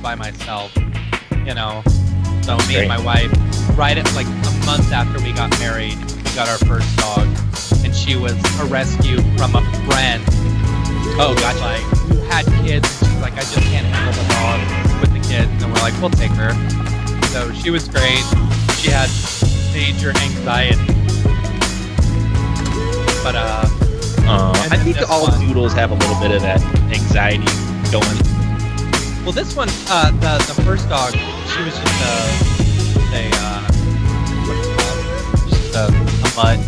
by myself, So me and my wife, right at like a month after we got married, we got our first dog, and she was a rescue from a friend. Oh, gotcha. Like, who had kids, and she's like, I just can't handle the dog with the kids, and we're like, we'll take her. So she was great. She had major anxiety. But I think all doodles have a little bit of that anxiety going. Well, this one, the first dog, she was just a mutt,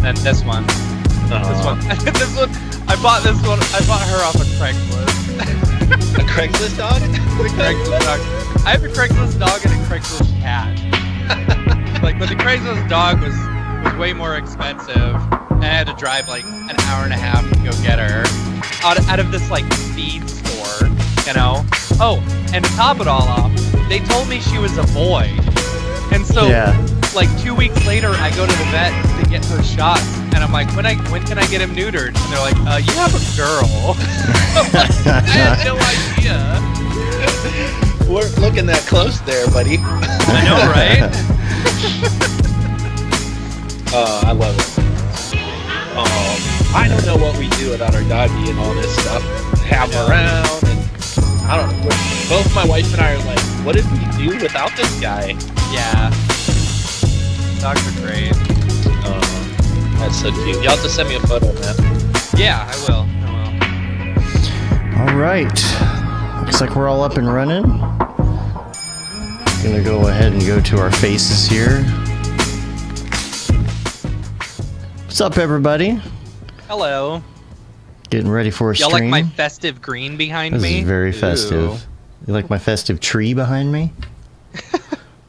And this one, this one, I bought her off of Craigslist. A Craigslist dog? The Craigslist dog. I have a Craigslist dog and a Craigslist cat. But the Craigslist dog was way more expensive, and I had to drive like an hour and a half to go get her out of this like feed store, Oh, and to top it all off, they told me she was a boy, and so like 2 weeks later, I go to the vet to get her shots, and I'm like, when can I get him neutered? And they're like, you have a girl. I had no idea. We're looking that close there, buddy. I know, right? I love it. I don't know what we do without our doggy and all this stuff. Have him around, and I don't know. Both my wife and I are like, what did we do without this guy? Yeah. Dogs are great. That's so cute. You'll have to send me a photo, man. Yeah, I will. All right. Looks like we're all up and running. Gonna go ahead and go to our faces here. What's up, everybody? Hello. Getting ready for a stream. Y'all like my festive green behind me? This is very festive. Ooh. You like my festive tree behind me?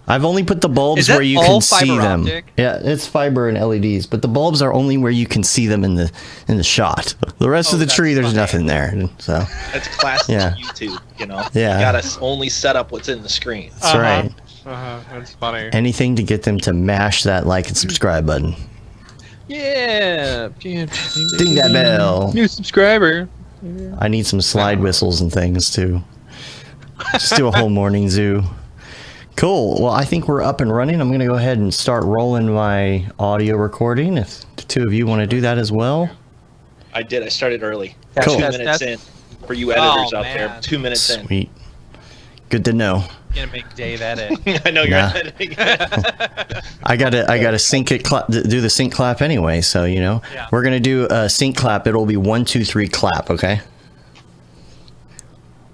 I've only put the bulbs Is that where you all can see fiber them. optic? Yeah, it's fiber and LEDs, but the bulbs are only where you can see them in the shot. The rest of the tree, there's nothing there. So that's classic YouTube. Yeah. You gotta only set up what's in the screen. That's right. That's funny. Anything to get them to mash that like and subscribe button. Yeah. Ding that bell. New subscriber. I need some slide whistles and things too. Just do a whole morning zoo. Cool. Well, I think we're up and running. I'm going to go ahead and start rolling my audio recording. If the two of you want to do that as well. I did. I started early. Cool. 2 minutes in. For you editors out there, 2 minutes in. Sweet. Good to know. Gonna make Dave edit. I know you're editing. I gotta sync it, do the sync clap anyway. So we're gonna do a sync clap. It'll be 1, 2, 3 clap. Okay.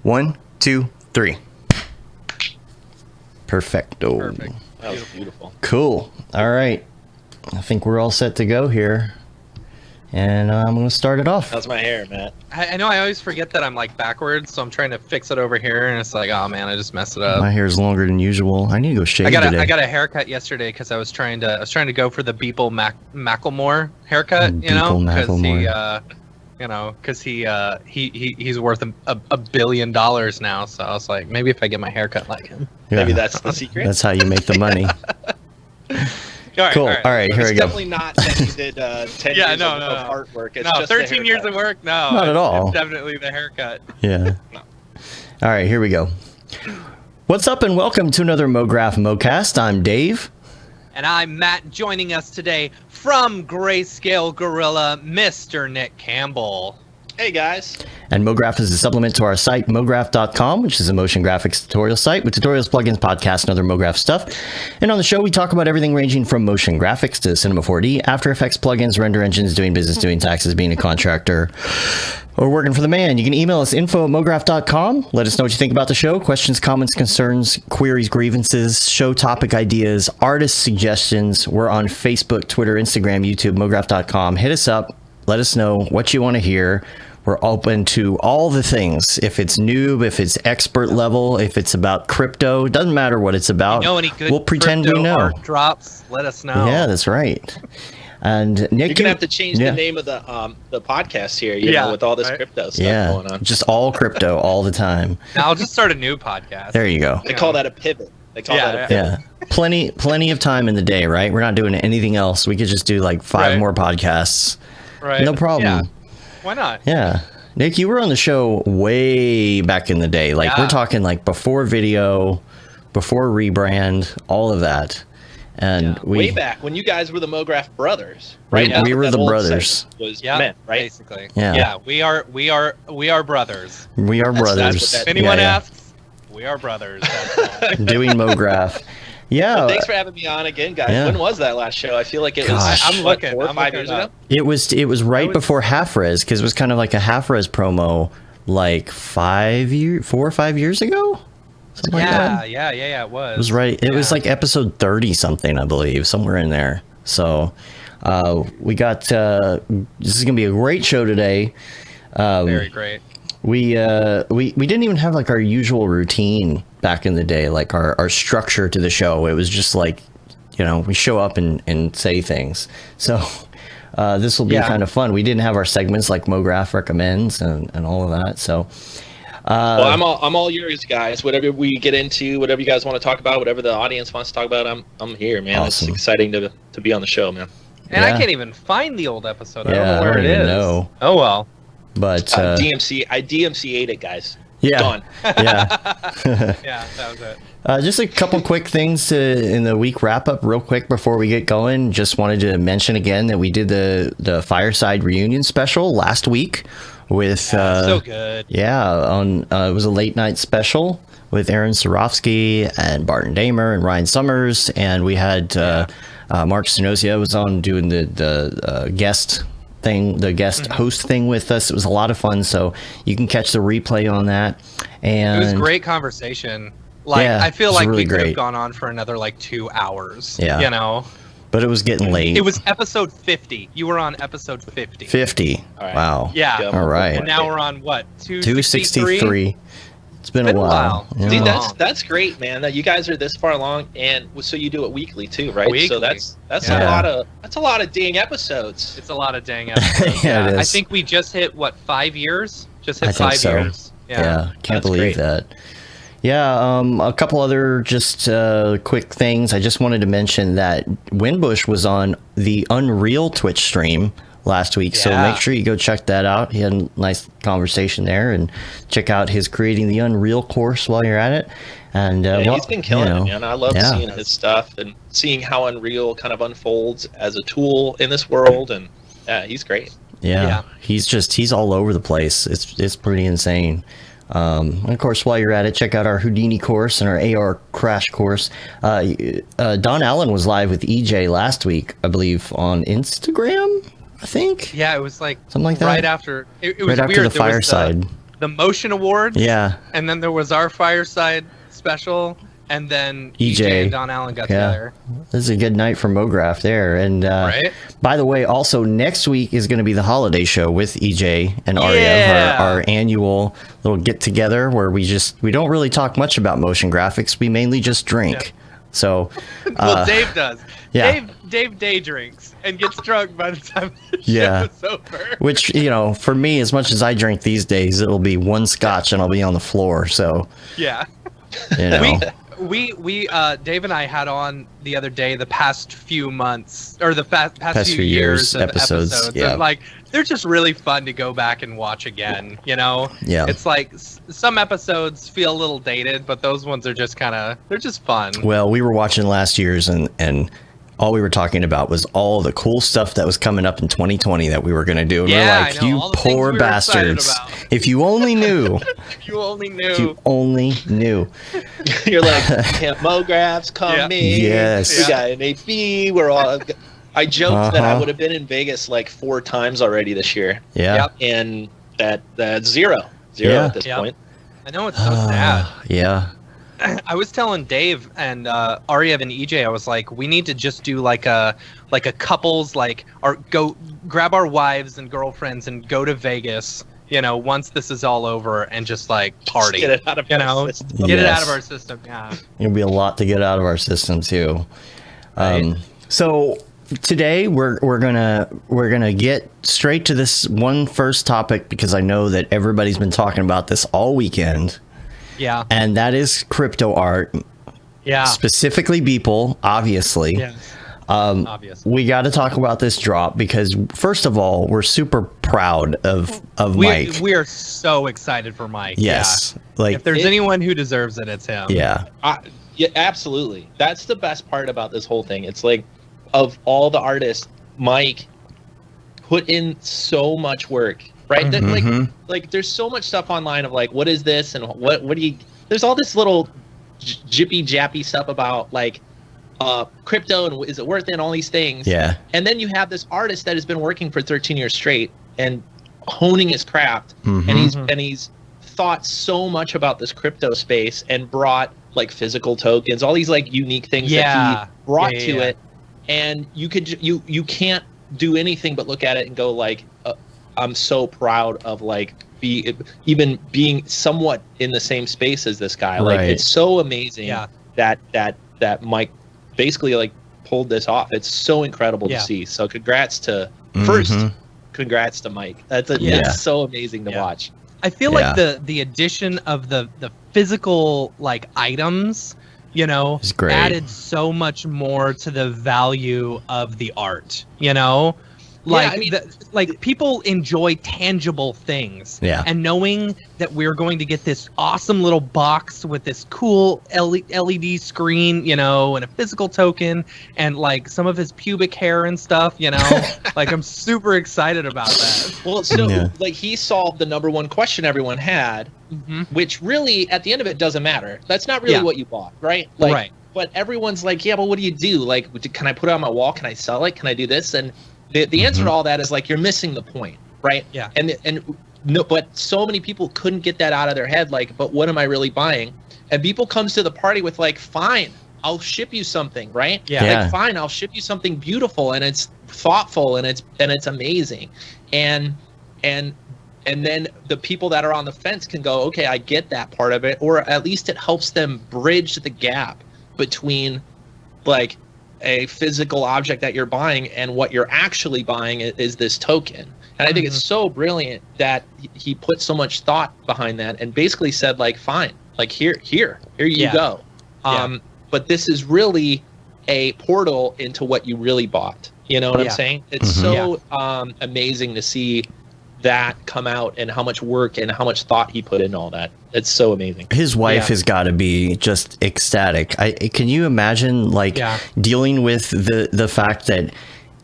1, 2, 3. Perfecto. Perfect. That was beautiful. Cool. All right. I think we're all set to go here. And I'm going to start it off. How's my hair, Matt? I know I always forget that I'm like backwards, so I'm trying to fix it over here, and it's like, oh man, I just messed it up. My hair is longer than usual. I need to go shave today. I got a haircut yesterday because I was trying to go for the Beeple Macklemore haircut, because he's worth $1 billion now. So I was like, maybe if I get my haircut like him. Yeah. Maybe that's the secret. That's how you make the money. Cool. All right, here we go. It's definitely not that you did 10 years of artwork. It's just 13 years of work. No, not at all. It's definitely the haircut. Yeah. No. All right, here we go. What's up, and welcome to another Mograph Mocast. I'm Dave. And I'm Matt. Joining us today from Grayscale Gorilla, Mr. Nick Campbell. Hey, guys. And Mograph is a supplement to our site, mograph.com, which is a motion graphics tutorial site with tutorials, plugins, podcasts, and other Mograph stuff. And on the show, we talk about everything ranging from motion graphics to Cinema 4D, After Effects, plugins, render engines, doing business, doing taxes, being a contractor, or working for the man. You can email us info@mograph.com. Let us know what you think about the show. Questions, comments, concerns, queries, grievances, show topic ideas, artist suggestions. We're on Facebook, Twitter, Instagram, YouTube, mograph.com. Hit us up. Let us know what you want to hear. We're open to all the things. If it's noob, if it's expert level, if it's about crypto, doesn't matter what it's about. Any good we'll pretend we know. Art drops, let us know. Yeah, that's right. And Nick, you're gonna have to change the name of the podcast here. You know, with all this crypto stuff going on. Just all crypto all the time. Now I'll just start a new podcast. There you go. They call that a pivot. They call that a pivot. Yeah. Plenty of time in the day, right? We're not doing anything else. We could just do like 5 more podcasts. Right. No problem. Yeah. Why not? Yeah. Nick, you were on the show way back in the day. Like, we're talking like before video, before rebrand, all of that. And way back when you guys were the Mograph brothers, right? We were the brothers. Was meant, right? Basically. Yeah. We are brothers. We are brothers. If anyone asks, we are brothers. That's doing Mograph. Yeah. Well, thanks for having me on again, guys. Yeah. When was that last show? I feel like it was I'm looking 4 or 5 years ago. It was right before Half Res, because it was kind of like a Half Res promo, like 4 or 5 years ago. Something like that. Yeah. It was. It was right. It was like episode 30 something, I believe, somewhere in there. So we got. This is gonna be a great show today. Very great. We didn't even have like our usual routine back in the day, like our structure to the show. It was just like, we show up and say things. So this will be kind of fun. We didn't have our segments like Mograph recommends and all of that. So well, I'm all yours, guys. Whatever we get into, whatever you guys want to talk about, whatever the audience wants to talk about, I'm here, man. Awesome. It's exciting to be on the show, man. And I can't even find the old episode. I Yeah, don't know where I don't it even is. know. Oh well. But I DMCA'd it, guys. yeah, Gone. yeah. Yeah, that was it. Just a couple quick things in the week wrap up real quick before we get going. Just wanted to mention again that we did the Fireside Reunion special last week with so good. it was a late night special with Aaron Sorofsky and Barton Damer and Ryan Summers, and we had Mark Stenosia was on doing the guest thing, the guest host thing with us. It was a lot of fun, so you can catch the replay on that. And It was great conversation. Like, Yeah, I feel it was like really we could great. have gone on for another like 2 hours. Yeah. But it was getting late. It was episode 50. You were on episode 50. 50. All right. Wow. Yeah. All right. And now we're on what? 263. It's been a while. Yeah. Dude, that's great, man. That you guys are this far along, and so you do it weekly too, right? Weekly. So that's Yeah. a lot of dang episodes. It's a lot of dang episodes. Yeah, it I is. think we just hit 5 years? Just hit I think 5 so. years. Yeah. Can't That's believe great. that. Yeah, a couple other just quick things. I just wanted to mention that Winbush was on the Unreal Twitch stream last week, so Yeah. make sure you go check that out. He had a nice conversation there, and check out his Creating the Unreal course while you're at it. And He's been killing it, man. I love yeah. seeing his stuff and seeing how Unreal kind of unfolds as a tool in this world, and he's great. Yeah. He's all over the place. It's pretty insane. And of course, while you're at it, check out our Houdini course and our AR crash course. Don Allen was live with EJ last week, I believe, on Instagram, I think. Yeah, it was like Something like that? right after. It was Right after weird. the There was Fireside. the Motion Awards. Yeah. And then there was our Fireside special, and then EJ. and Don Allen got Yeah. together. This is a good night for Mograph there. And Right? by the way, also next week is going to be the holiday show with EJ and Arya, Yeah. our annual little get together where we don't really talk much about motion graphics. We mainly just drink. So Well, Dave does. yeah. Dave day drinks and gets drunk by the time the Yeah. show is over. which, for me, as much as I drink these days, it'll be one scotch and I'll be on the floor. So, Yeah. We Dave and I had on the other day the past few months or the past few years of episodes. Yeah. And, like, they're just really fun to go back and watch again. Yeah. It's like some episodes feel a little dated, but those ones are just they're just fun. Well, we were watching last year's and all we were talking about was all the cool stuff that was coming up in 2020 that we were going to do. And Yeah, we're I like, know, you all the things poor we were excited bastards. about." If you only knew. If you only knew. If you only knew. You're like, Camp Mograph's coming. Yes. We got an AP. We're all. I joked that I would have been in Vegas like 4 times already this year, Yeah. Yep. and that's zero Yeah. at this Yep. point. I know, it's so sad. Yeah. I was telling Dave and Aryev and EJ, I was like, we need to just do like a couples, go grab our wives and girlfriends and go to Vegas, once this is all over, and just party. Get it out of our system. Get it Yes. out of our system. Yeah. It'll be a lot to get out of our system too. Right. So today we're gonna get straight to this one first topic because I know that everybody's been talking about this all weekend, Yeah. and that is crypto art, Yeah. specifically Beeple, obviously. Yes. Obviously. We got to talk about this drop because, first of all, we're super proud of Mike. We are so excited for Mike. Yes. Yeah. If there's anyone who deserves it, it's him. Yeah. Yeah, absolutely. That's the best part about this whole thing. It's like, of all the artists, Mike put in so much work, right? That, like there's so much stuff online of like, what is this and what do you? There's all this little jippy jappy stuff about like crypto and is it worth it and all these things. Yeah. And then you have this artist that has been working for 13 years straight and honing his craft, and he's thought so much about this crypto space and brought like physical tokens, all these like unique things that he brought to it. And you can't do anything but look at it and go like, I'm so proud of like even being somewhat in the same space as this guy. Like it's so amazing that Mike basically like pulled this off. It's so incredible to see. So congrats to congrats to Mike. That's so amazing to watch. I feel like the addition of the physical like items, you know, added so much more to the value of the art, you know? Like, like people enjoy tangible things. Yeah. And knowing that we're going to get this awesome little box with this cool LED screen, you know, and a physical token and like some of his pubic hair and stuff, you know, like I'm super excited about that. Well, so like he solved the number one question everyone had, which really at the end of it doesn't matter. That's not really what you bought, right? Like, but everyone's like, yeah, but what do you do? Like, can I put it on my wall? Can I sell it? Can I do this? And the answer to all that is like you're missing the point, right? Yeah. And no, but so many people couldn't get that out of their head. Like, but what am I really buying? And Beeple comes to the party with like, fine, I'll ship you something, right? Yeah. Like, fine, I'll ship you something beautiful and it's thoughtful and it's amazing, and then the people that are on the fence can go, okay, I get that part of it, or at least it helps them bridge the gap between like a physical object that you're buying and what you're actually buying is this token. And I think it's so brilliant that he put so much thought behind that and basically said like, fine, like here you go. But this is really a portal into what you really bought. You know what I'm saying? It's so amazing to see that come out and how much work and how much thought he put in all that. It's so amazing. His wife has got to be just ecstatic. Can you imagine like dealing with the fact that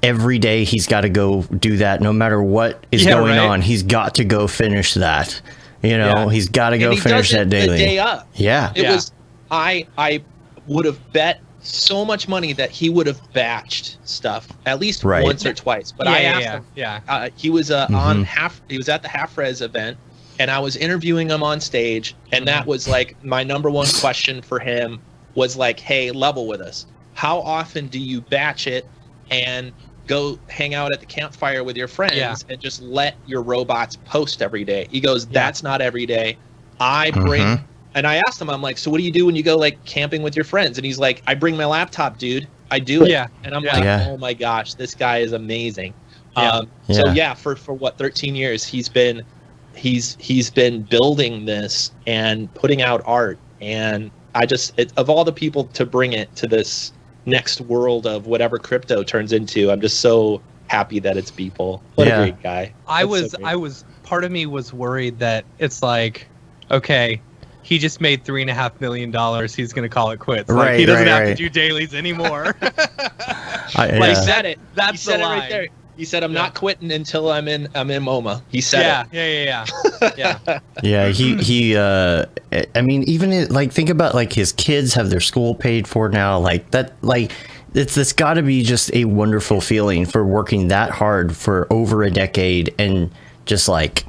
every day he's got to go do that, no matter what is going on, he's got to go finish that. You know, he's got to go finish that daily. The day up. Yeah. It was, I would have bet so much money that he would have batched stuff at least once or twice. But I asked him. He was on he was at the Half Res event, and I was interviewing him on stage, and that was like my number one question for him was like, hey, level with us. How often do you batch it and go hang out at the campfire with your friends and just let your robots post every day? He goes, that's not every day. I bring and I asked him, I'm like, so what do you do when you go like camping with your friends? And he's like, I bring my laptop, dude. I do it. And I'm like, oh my gosh, this guy is amazing. So for what, 13 years he's been building this and putting out art. And I just, of all the people to bring it to this next world of whatever crypto turns into, I'm just so happy that it's Beeple. What a great guy. I was part of me was worried that it's like, okay, he just made $3.5 million. He's going to call it quits. Like, he doesn't have to do dailies anymore. He said it. That's the line. Right there. He said, "I'm not quitting until I'm in MoMA." He said it. Yeah. He. I mean, even like think about like his kids have their school paid for now. Like that. Like it's got to be just a wonderful feeling for working that hard for over a decade and just like.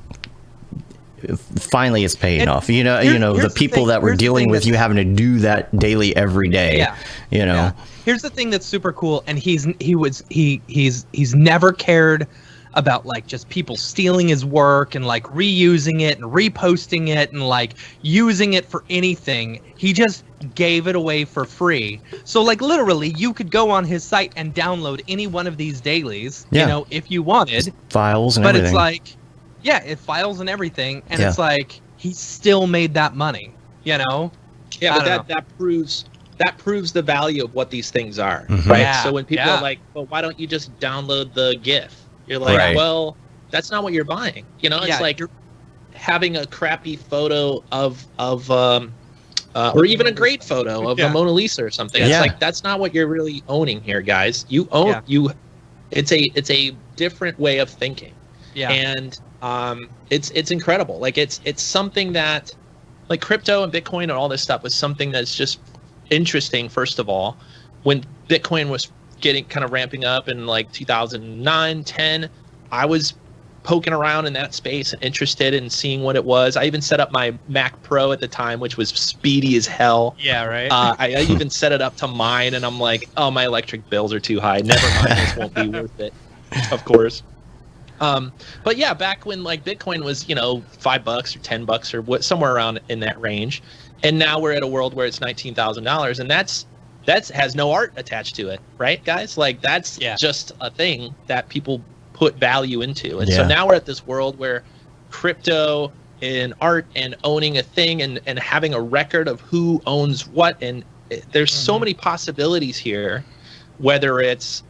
Finally it's paying off, you know the people that we're dealing with, you having to do that daily every day. Here's the thing that's super cool, and he's never cared about like just people stealing his work and like reusing it and reposting it and like using it for anything. He just gave it away for free. So like literally you could go on his site and download any one of these dailies, you know, if you wanted, files and everything. But it's like it files and everything, and it's like he still made that money, you know. But that proves that proves the value of what these things are, right? Yeah, So when people are like, well, why don't you just download the GIF? You're like, well, that's not what you're buying. You know, it's like you're having a crappy photo of or even a great photo of the Mona Lisa or something. It's like, that's not what you're really owning here, guys. You own it's a different way of thinking. Yeah. And it's incredible. Like it's something that, like, crypto and Bitcoin and all this stuff was something that's just interesting. First of all, when Bitcoin was getting kind of ramping up in like 2009, 10, I was poking around in that space and interested in seeing what it was. I even set up my Mac Pro at the time, which was speedy as hell. Yeah, right. I even set it up to mine, and I'm like, oh, my electric bills are too high. Never mind, this won't be worth it. Of course. But yeah, back when like Bitcoin was, $5 or $10 or what, somewhere around in that range, and now we're at a world where it's $19,000, and that has no art attached to it, right, guys? Like that's just a thing that people put value into, and so now we're at this world where crypto and art and owning a thing and having a record of who owns what, and there's so many possibilities here, whether it's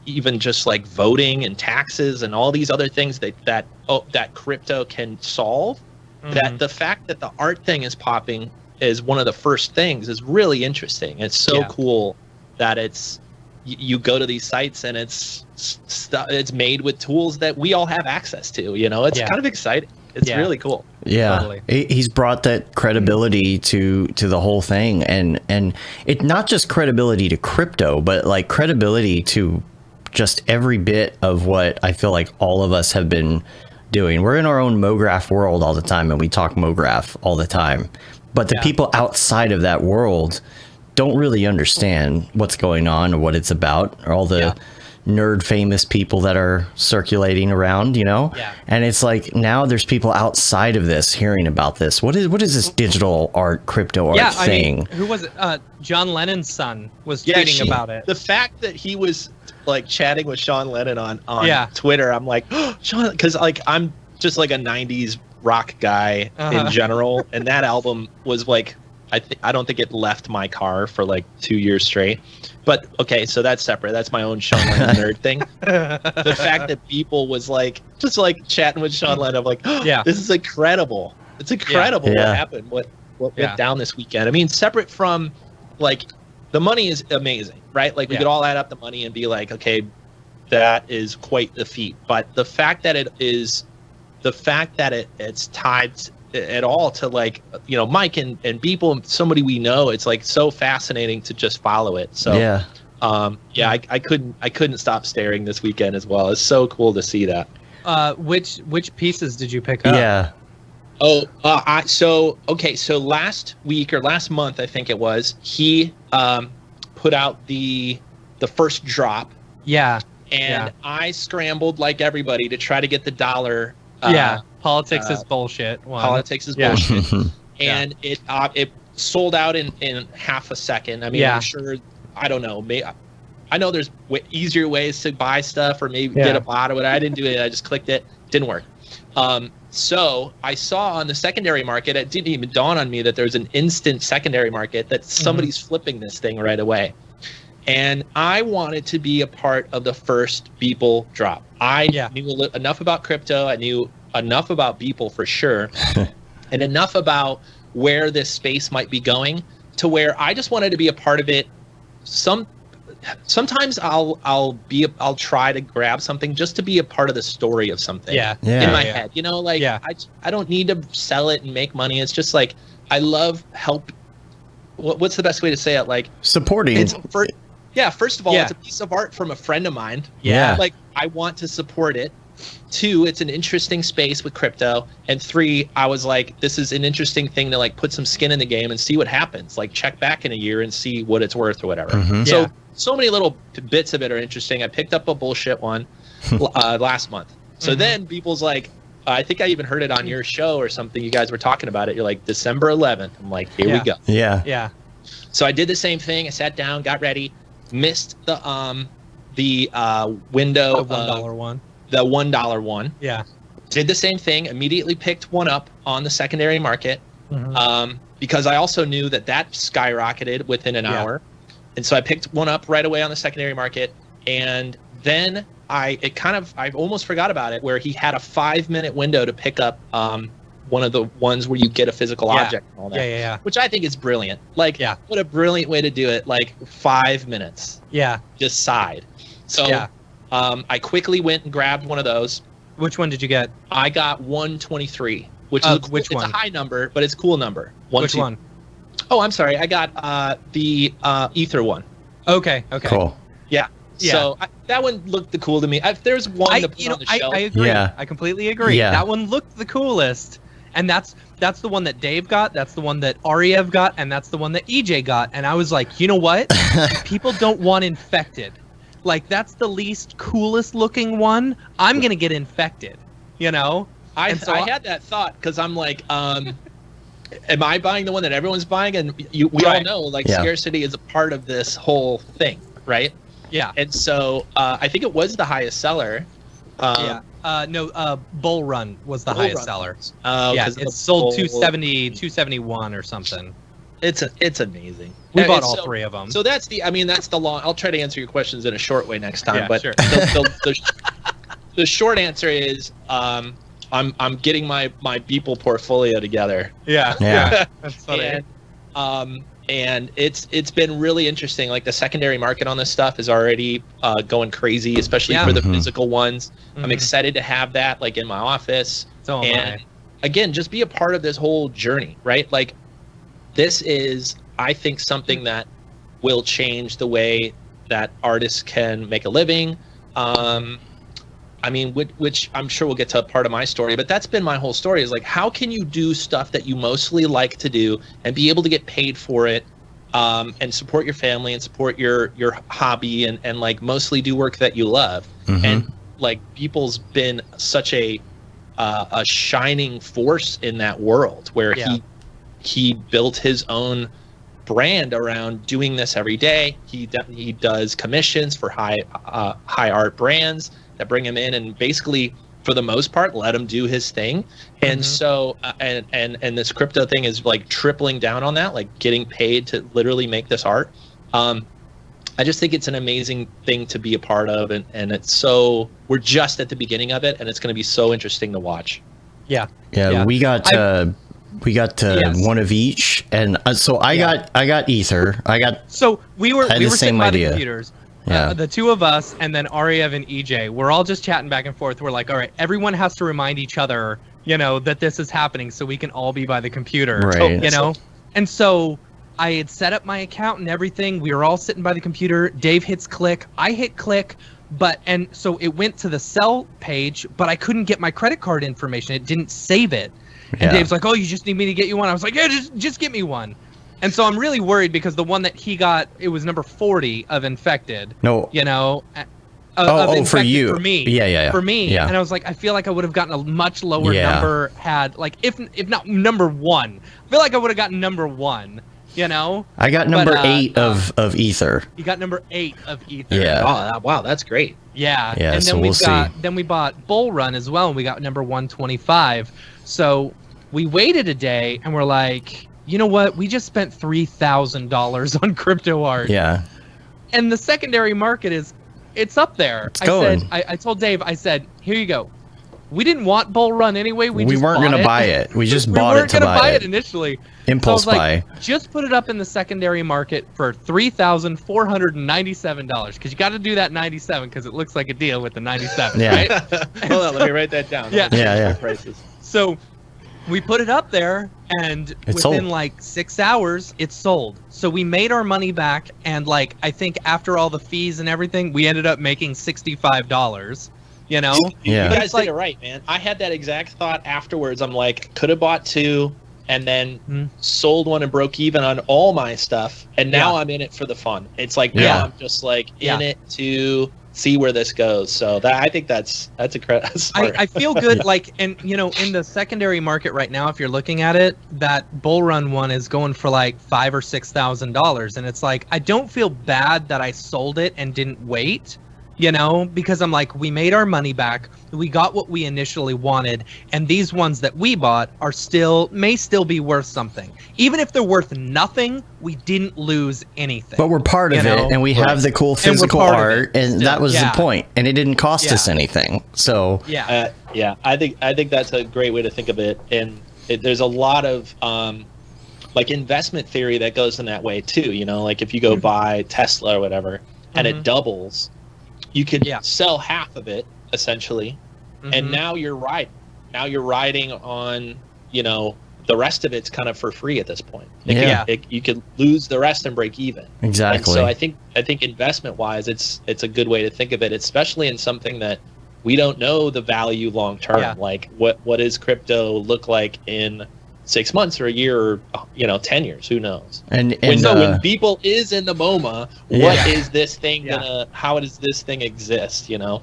even just like voting and taxes and all these other things that crypto can solve. That the fact that the art thing is popping is one of the first things is really interesting. It's so cool that you go to these sites and it's made with tools that we all have access to. It's kind of exciting. It's really cool. Yeah, totally. He's brought that credibility to the whole thing, and it not just credibility to crypto, but like credibility to just every bit of what I feel like all of us have been doing. We're in our own Mograph world all the time, and we talk Mograph all the time. But the people outside of that world don't really understand what's going on or what it's about, or all the nerd famous people that are circulating around, And it's like now there's people outside of this hearing about this. What is this digital art, crypto art thing? I mean, who was it? John Lennon's son was tweeting about it. The fact that he was like chatting with Sean Lennon on Twitter, I'm like, oh, Sean, because like I'm just like a 90s rock guy in general, and that album was like, I don't think it left my car for like 2 years straight. But okay, so that's separate. That's my own Sean Lennon nerd thing. The fact that Beeple was like just like chatting with Sean Lennon, I'm like, oh, this is incredible. It's incredible what happened, what went down this weekend. I mean, separate from like the money is amazing, right? Like we could all add up the money and be like, okay, that is quite the feat. But the fact that it's tied at all to like Mike and Beeple and somebody we know, it's like so fascinating to just follow it. So I couldn't stop staring this weekend as well. It's so cool to see that. Which pieces did you pick up? So last week or last month, I think it was, he put out the first drop. And I scrambled like everybody to try to get the dollar. Politics is bullshit. Politics is bullshit. And it sold out in half a second. I mean, I'm sure, I don't know. I know there's easier ways to buy stuff or maybe get a bot or whatever. I didn't do it. I just clicked it. Didn't work. So I saw on the secondary market, it didn't even dawn on me that there's an instant secondary market that somebody's flipping this thing right away. And I wanted to be a part of the first Beeple drop. I knew enough about crypto. I knew enough about Beeple for sure, and enough about where this space might be going to where I just wanted to be a part of it. Sometimes I'll try to grab something just to be a part of the story of something in my head. I don't need to sell it and make money. It's just like I love help. What's the best way to say it? Like supporting. First of all, it's a piece of art from a friend of mine. Like I want to support it. 2, it's an interesting space with crypto. And 3, I was like, this is an interesting thing to like put some skin in the game and see what happens. Like check back in a year and see what it's worth or whatever. So many little bits of it are interesting. I picked up a bullshit one last month. So then people's like, I think I even heard it on your show or something. You guys were talking about it. You're like, December 11th. I'm like, here we go. Yeah. So I did the same thing. I sat down, got ready, missed the window. The $1 one. The $1 one. Yeah. Did the same thing. Immediately picked one up on the secondary market. because I also knew that skyrocketed within an hour. And so I picked one up right away on the secondary market. And then I almost forgot about it, where he had a 5-minute window to pick up one of the ones where you get a physical object and all that. Which I think is brilliant. Like, what a brilliant way to do it. Like 5 minutes. Yeah. Just side. So I quickly went and grabbed one of those. Which one did you get? I got 123, which is which one? It's a high number, but it's a cool number. Which one? Oh, I'm sorry. I got the Ether one. Okay. Cool. Yeah. So that one looked the cool to me. If there's one to put on the shelf. I agree. Yeah. I completely agree. Yeah. That one looked the coolest. And that's the one that Dave got, that's the one that Ariev got, and that's the one that EJ got. And I was like, you know what? People don't want infected. Like, that's the least coolest looking one. I'm going to get infected, you know? I had that thought because I'm like, am I buying the one that everyone's buying? And we all know, like, scarcity is a part of this whole thing, right? Yeah. And so I think it was the highest seller. Bull Run was the highest seller. It sold 270, 271 or something. It's amazing. We bought all three of them. So that's the long. I'll try to answer your questions in a short way next time. But sure. the short answer is I'm getting my Beeple portfolio together. Yeah. That's funny. And it's been really interesting. Like, the secondary market on this stuff is already going crazy, especially for the physical ones. I'm excited to have that, like, in my office. So am I. Again, just be a part of this whole journey, right? Like, this is, I think, something that will change the way that artists can make a living. I mean, which I'm sure we'll get to a part of my story, but that's been my whole story, is like, how can you do stuff that you mostly like to do and be able to get paid for it, and support your family and support your hobby and like mostly do work that you love. And like, Beeple's been such a shining force in that world, where he built his own brand around doing this every day. He does commissions for high art brands that bring him in, and basically, for the most part, let him do his thing. And so and this crypto thing is like tripling down on that, like getting paid to literally make this art. I just think it's an amazing thing to be a part of, and we're just at the beginning of it, and it's going to be so interesting to watch. Yeah. We got one of each, and so I got Ether. We were same sitting by the idea. computers. The two of us, and then Ariev and EJ, we're all just chatting back and forth. We're like, all right, everyone has to remind each other, you know, that this is happening, so we can all be by the computer, right? You know. And so I had set up my account and everything. We were all sitting by the computer. Dave hits click. I hit click. And so it went to the sell page, but I couldn't get my credit card information. It didn't save it. And Dave's like, oh, you just need me to get you one? I was like, yeah, just get me one. And so I'm really worried, because the one that he got, it was number 40 of infected. No. You know? For you. For me. Yeah. For me. Yeah. And I was like, I feel like I would have gotten a much lower number had, like, if not number one. I feel like I would have gotten number one. You know, I got number 8 of Ether. You got number 8 of Ether. Yeah. Oh, wow, that's great. Yeah. Yeah. And then so then we bought Bull Run as well, and we got number 125. So we waited a day, and we're like, you know what? We just spent $3,000 on crypto art. Yeah. And the secondary market it's up there. I told Dave, I said, here you go. We didn't want Bull Run anyway. We weren't going to buy it. We just bought it to buy it. We weren't going to buy it initially. Impulse buy. Just put it up in the secondary market for $3,497, because you got to do that 97, because it looks like a deal with the 97, right? Hold on, let me write that down. Yeah. Prices. So we put it up there, and within like 6 hours, it sold. So we made our money back, and like, I think after all the fees and everything, we ended up making $65. You know? You guys did it right, man. I had that exact thought afterwards. I'm like, could have bought 2 and then sold one and broke even on all my stuff. And now I'm in it for the fun. It's like, now I'm just like in it to see where this goes. So I think that's I feel good. Like, and you know, in the secondary market right now, if you're looking at it, that Bull Run one is going for like $5,000 or $6,000. And it's like, I don't feel bad that I sold it and didn't wait. you know, because I'm like, we made our money back, we got what we initially wanted, and these ones that we bought may still be worth something. Even if they're worth nothing, we didn't lose anything. But we're part of it, and we have the cool physical art, and that was the point. And it didn't cost us anything. So I think that's a great way to think of it. And there's a lot of like investment theory that goes in that way too. You know, like if you go buy Tesla or whatever, and it doubles, you could sell half of it essentially, and now you're riding on, you know, the rest of it's kind of for free at this point. You could lose the rest and break even. Exactly. And so I think investment wise, it's a good way to think of it, especially in something that we don't know the value long term. Yeah. Like what does crypto look like in 6 months or a year or 10 years? Who knows? And when Beeple is in the MoMA, what is this thing gonna? How does this thing exist? You know?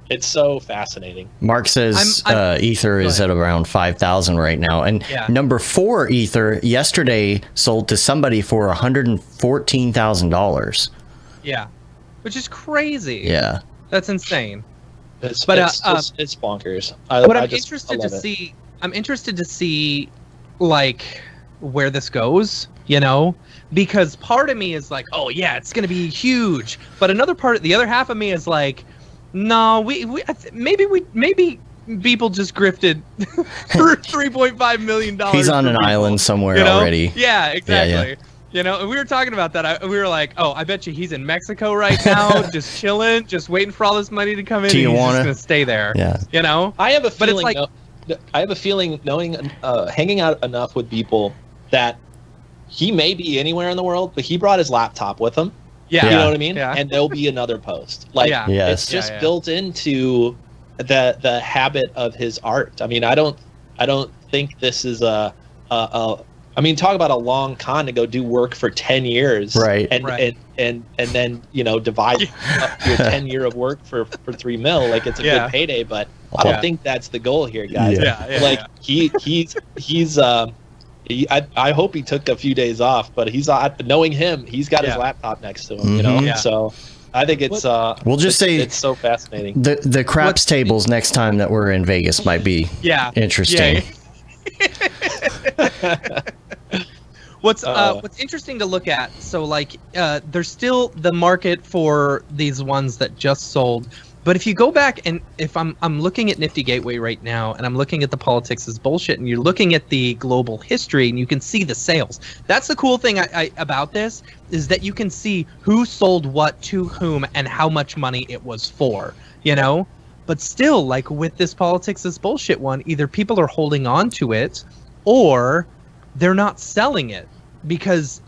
It's so fascinating. Mark says Ether is at around 5,000 right now, and number 4 Ether yesterday sold to somebody for $114,000. Yeah, which is crazy. Yeah, that's insane. It's bonkers. I'm interested to see like where this goes, you know, because part of me is like, oh yeah, it's gonna be huge, but the other half of me is like, no, maybe people just grifted for $3.5 million. He's on an island somewhere already. Yeah, exactly. Yeah. You know, and we were talking about that. We were like, oh, I bet you he's in Mexico right now, just chilling, just waiting for all this money to come in. Tijuana. And he's just gonna stay there. Yeah. You know, I have a feeling, knowing, hanging out enough with people, that he may be anywhere in the world, but he brought his laptop with him. Yeah. You know what I mean? Yeah. And there'll be another post. Like, it's just built into the habit of his art. I mean, I don't think this is I mean, talk about a long con to go do work for 10 years, right? And then, you know, divide up your 10 year of work for $3 million. Like, it's a good payday, but I don't think that's the goal here, guys. I hope he took a few days off, but knowing him, he's got his laptop next to him, you know. So I think it's we'll just say it's so fascinating. The craps tables next time that we're in Vegas might be interesting. What's interesting to look at, so like there's still the market for these ones that just sold, but if you go back, and if I'm looking at Niftygateway right now, and I'm looking at the politics is bullshit, and you're looking at the global history, and you can see the sales. That's the cool thing about this, is that you can see who sold what to whom and how much money it was for, you know. But still, like with this politics is bullshit one, either people are holding on to it, or they're not selling it because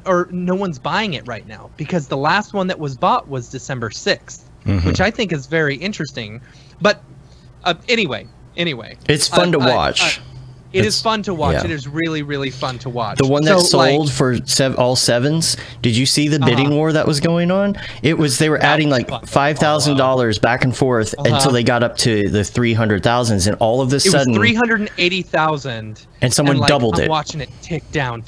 or no one's buying it right now, because the last one that was bought was December 6th, which I think is very interesting. But anyway, it's fun to watch. It is fun to watch. It is really, really fun to watch. The one that sold for all 7s, did you see the bidding war that was going on? They were adding like $5,000 back and forth until they got up to the 300,000s, and all of a sudden it was 380,000, and someone doubled it. I'm watching it tick down,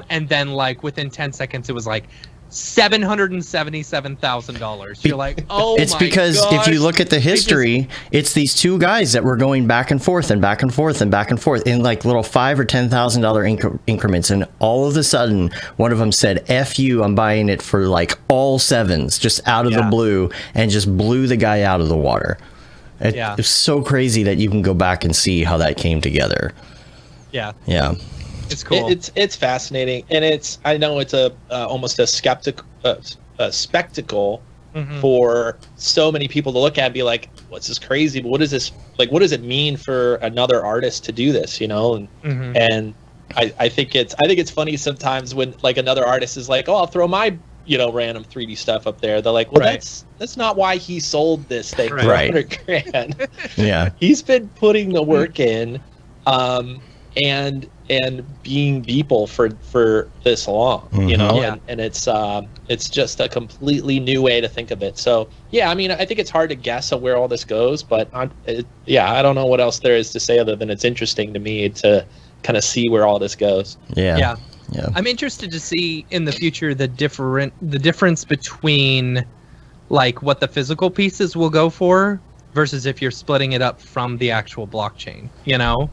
and then like within 10 seconds it was like $777,000. You're like, oh, it's because if you look at the history, it's these two guys that were going back and forth in like little $5,000 or $10,000 increments, and all of a sudden one of them said, "F you, I'm buying it for like all 7s," just out of the blue, and just blew the guy out of the water. It's so crazy that you can go back and see how that came together. Yeah. It's cool. It's fascinating, and I know it's almost a spectacle for so many people to look at and be like, "What's this crazy? But what is this like? What does it mean for another artist to do this?" You know, and I think it's funny sometimes when like another artist is like, "Oh, I'll throw my random 3D stuff up and they're like, "Well, that's not why he sold this thing for $100,000." Yeah, he's been putting the work in, and being Beeple for this long, you know, and it's just a completely new way to think of it. So yeah, I mean, I think it's hard to guess where all this goes, but I don't know what else there is to say other than it's interesting to me to kind of see where all this goes. Yeah. I'm interested to see in the future the difference between like what the physical pieces will go for versus if you're splitting it up from the actual blockchain, you know?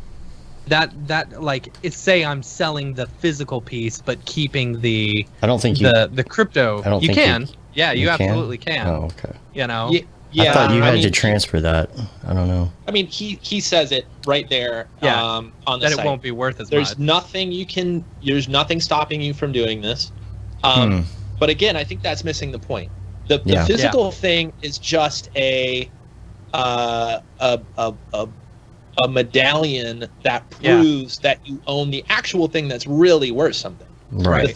That like, it's say I'm selling the physical piece but keeping the I don't think the crypto. I don't you think can. Yeah, you can? absolutely can. Oh, okay. You know? Yeah, I thought you had mean, to transfer that. I don't know. I mean, he says it right there on the that site. it won't be worth as There's much. there's nothing stopping you from doing this. But again, I think that's missing the point. The physical thing is just a medallion that proves that you own the actual thing that's really worth something. Right.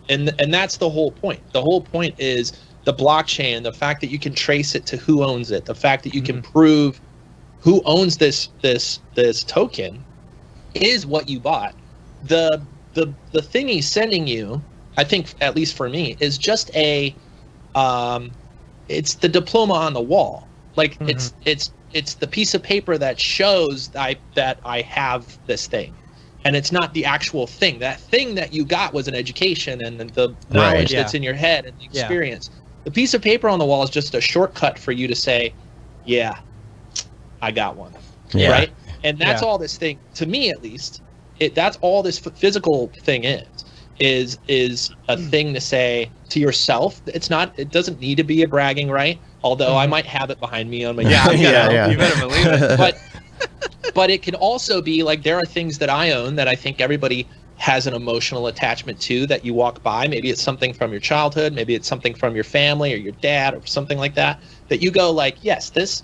And that's the whole point. The whole point is the blockchain, the fact that you can trace it to who owns it, the fact that you can prove who owns this token is what you bought. The thing he's sending you, I think, at least for me, is just it's the diploma on the wall. Like it's the piece of paper that shows that I have this thing, and it's not the actual thing. That thing that you got was an education and the knowledge that's in your head and the experience. The piece of paper on the wall is just a shortcut for you to say, yeah, I got one. Yeah. Right? And that's all this thing, to me at least, that's all this physical thing is a thing to say to yourself. It doesn't need to be a bragging right, although I might have it behind me on my you better believe it. But it can also be like, there are things that I own that I think everybody has an emotional attachment to, that you walk by. Maybe it's something from your childhood, maybe it's something from your family or your dad or something like that you go like, yes, this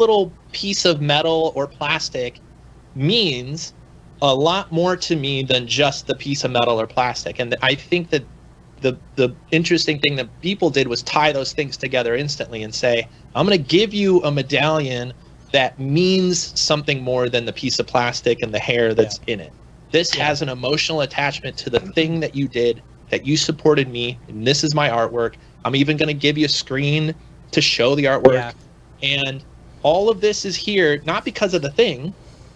little piece of metal or plastic means a lot more to me than just the piece of metal or plastic. And I think that the interesting thing that Beeple did was tie those things together instantly and say, I'm going to give you a medallion that means something more than the piece of plastic and the hair that's in it. This has an emotional attachment to the thing that you did, that you supported me, and this is my artwork. I'm even going to give you a screen to show the artwork. And all of this is here, not because of the thing.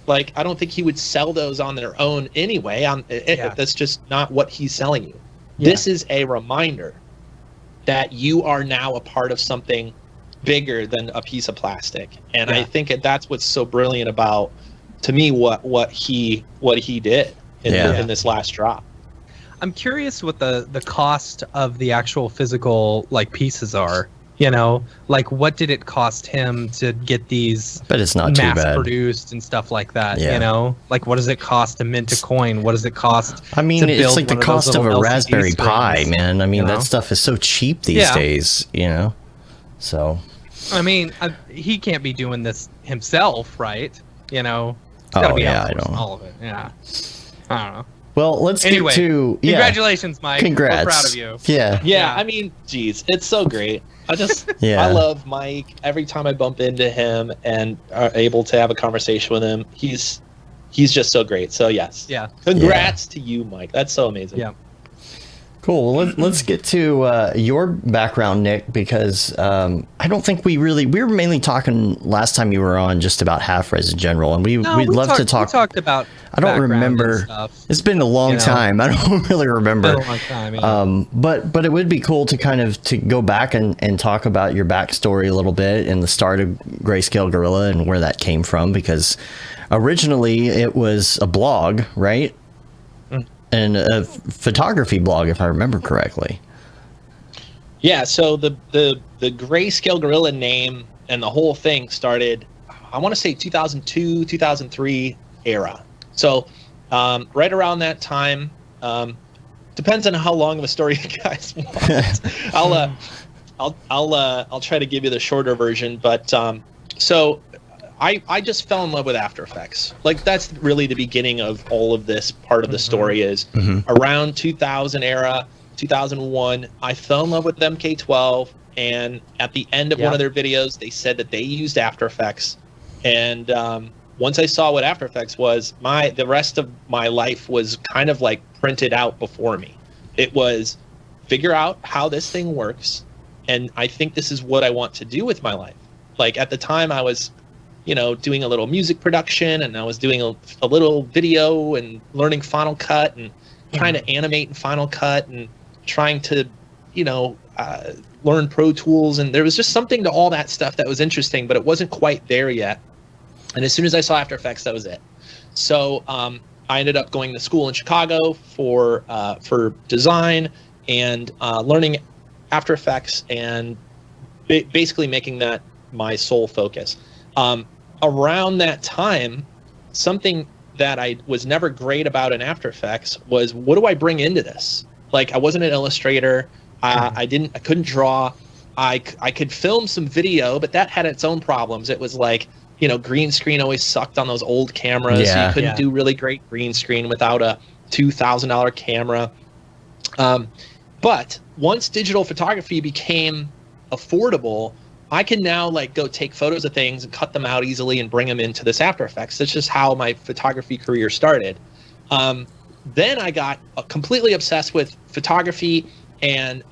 Like, I don't think he would sell those on their own anyway. That's just not what he's selling you. This is a reminder that you are now a part of something bigger than a piece of plastic. And I think that's what's so brilliant about, to me, what he did in this last drop. I'm curious what the cost of the actual physical like pieces are. You know, like what did it cost him to get these but it's not mass too bad. Produced and stuff like that? You know, like what does it cost to mint a coin? What does it cost? I mean, it's like the cost of a Raspberry Pi, man. I mean, that know? stuff is so cheap these days, you know. So, I mean, he can't be doing this himself, right? You know, it's gotta be all of it. Yeah, I don't know. Well, let's get to congratulations, Mike. Congrats. We're proud of you. Yeah. I mean, geez, it's so great. I love Mike. Every time I bump into him and are able to have a conversation with him, he's just so great. So yes, congrats to you, Mike. That's so amazing. Yeah. Cool. Well, let's get to your background, Nick, because I don't think we were mainly talking last time you were on just about half-res in general, and we'd love to talk. We talked about. I don't remember. It's been a long time. I don't really remember. It's been a long time. But it would be cool to kind of to go back and talk about your backstory a little bit and the start of Grayscale Gorilla and where that came from, because originally it was a blog, right? And a photography blog, if I remember correctly. Yeah, so the Grayscale Gorilla name and the whole thing started, I want to say 2002, 2003 era. So right around that time, depends on how long of a story you guys want. I'll try to give you the shorter version, but so I just fell in love with After Effects. Like, that's really the beginning of all of this part of the story is around 2000 era, 2001, I fell in love with MK12, and at the end of one of their videos, they said that they used After Effects. And once I saw what After Effects was, the rest of my life was kind of like printed out before me. It was figure out how this thing works, and I think this is what I want to do with my life. Like, at the time, I was doing a little music production, and I was doing a little video and learning Final Cut and trying to animate in Final Cut and trying to, learn Pro Tools, and there was just something to all that stuff that was interesting, but it wasn't quite there yet. And as soon as I saw After Effects, that was it. So I ended up going to school in Chicago for design and learning After Effects and basically making that my sole focus. Around that time, something that I was never great about in After Effects was, what do I bring into this? Like, I wasn't an illustrator. I couldn't draw. I could film some video, but that had its own problems. It was like, green screen always sucked on those old cameras. So you couldn't do really great green screen without a $2,000 camera. But once digital photography became affordable, I can now like go take photos of things and cut them out easily and bring them into this After Effects. That's just how my photography career started. Then I got completely obsessed with photography and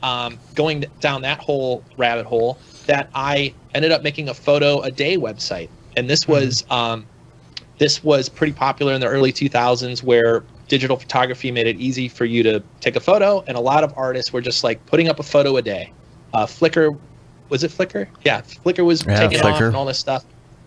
going down that whole rabbit hole that I ended up making a photo a day website. And this was pretty popular in the early 2000s, where digital photography made it easy for you to take a photo, and a lot of artists were just like putting up a photo a day. Flickr, was it Flickr? Yeah, Flickr was taking off and all this stuff.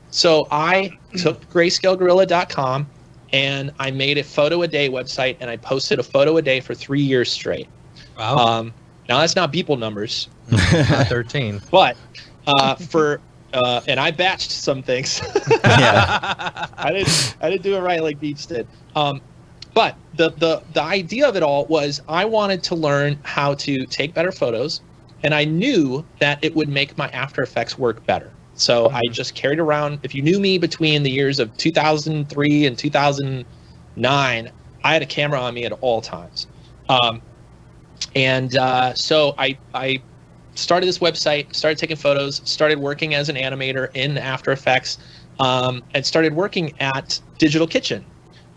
So I took grayscalegorilla.com and I made a photo a day website, and I posted a photo a day for 3 years straight. Wow. Now that's not Beeple numbers. 13. But and I batched some things. I didn't do it right like Beeps did. But the idea of it all was, I wanted to learn how to take better photos, and I knew that it would make my After Effects work better. So I just carried around, if you knew me between the years of 2003 and 2009, I had a camera on me at all times. So I started this website, started taking photos, started working as an animator in After Effects, and started working at Digital Kitchen,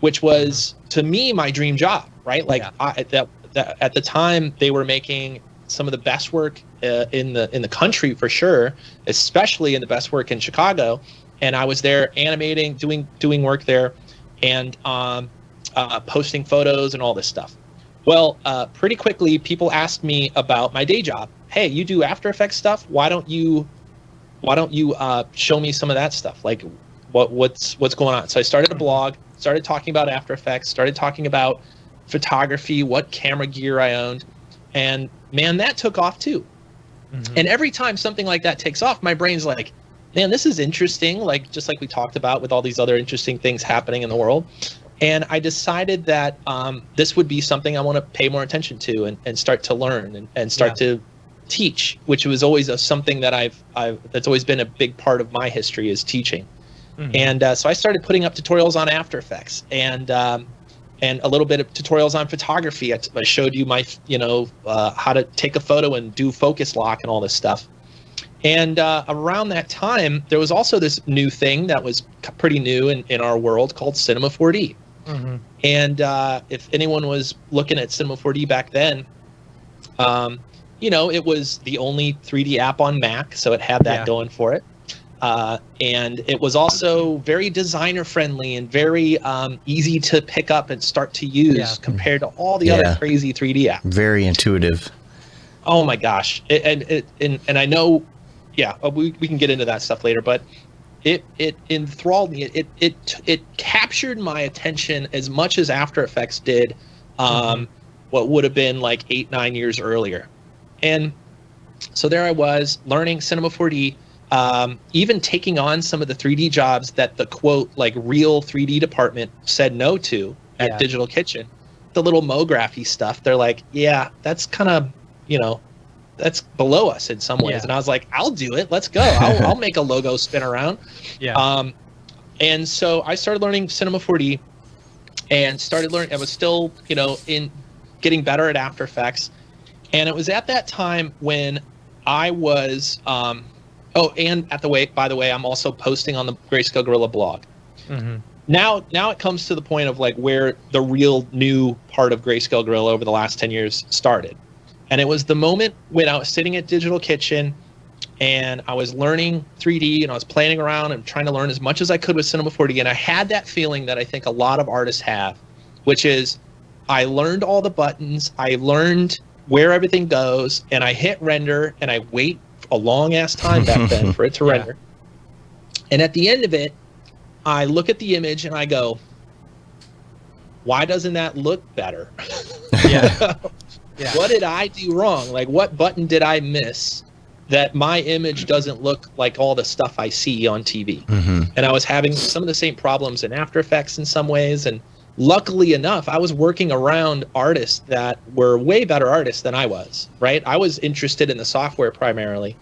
which was, to me, my dream job, right? Like, at the time, they were making some of the best work in the country, for sure, especially in the best work in Chicago. And I was there animating, doing work there, and posting photos and all this stuff. Well, pretty quickly, people asked me about my day job. Hey, you do After Effects stuff? Why don't you show me some of that stuff? Like, what's going on? So I started a blog, started talking about After Effects, started talking about photography, what camera gear I owned, and man, that took off too. And every time something like that takes off, my brain's like, man, this is interesting. Like, just like we talked about with all these other interesting things happening in the world. And I decided that this would be something I want to pay more attention to and start to learn and start to teach, which was always something that that's always been a big part of my history, is teaching. And so I started putting up tutorials on After Effects and a little bit of tutorials on photography. I showed you my, how to take a photo and do focus lock and all this stuff. And around that time, there was also this new thing that was pretty new in our world called Cinema 4D. And if anyone was looking at Cinema 4D back then, it was the only 3D app on Mac, so it had that going for it. And it was also very designer friendly and very easy to pick up and start to use compared to all the other crazy 3D apps. Very intuitive. Oh my gosh. And I know, we can get into that stuff later, but it enthralled me. It captured my attention as much as After Effects did what would have been like 8-9 years earlier. And so there I was learning Cinema 4D, even taking on some of the 3D jobs that the quote, like, real 3D department said no to at Digital Kitchen. The little Mography stuff, they're like, that's kind of, that's below us in some ways. And I was like, I'll do it. Let's go. I'll make a logo spin around. And so I started learning Cinema 4D and started learning. I was still, in getting better at After Effects. And it was at that time when I was, and by the way, I'm also posting on the Grayscale Gorilla blog. Now it comes to the point of like where the real new part of Grayscale Gorilla over the last 10 years started. And it was the moment when I was sitting at Digital Kitchen and I was learning 3D and I was playing around and trying to learn as much as I could with Cinema 4D. And I had that feeling that I think a lot of artists have, which is I learned all the buttons. I learned where everything goes, and I hit render, and I wait a long ass time back then for it to render. And at the end of it, I look at the image and I go, why doesn't that look better? What did I do wrong? Like, what button did I miss that my image doesn't look like all the stuff I see on TV? And I was having some of the same problems in After Effects in some ways. And luckily enough, I was working around artists that were way better artists than I was, right? I was interested in the software primarily.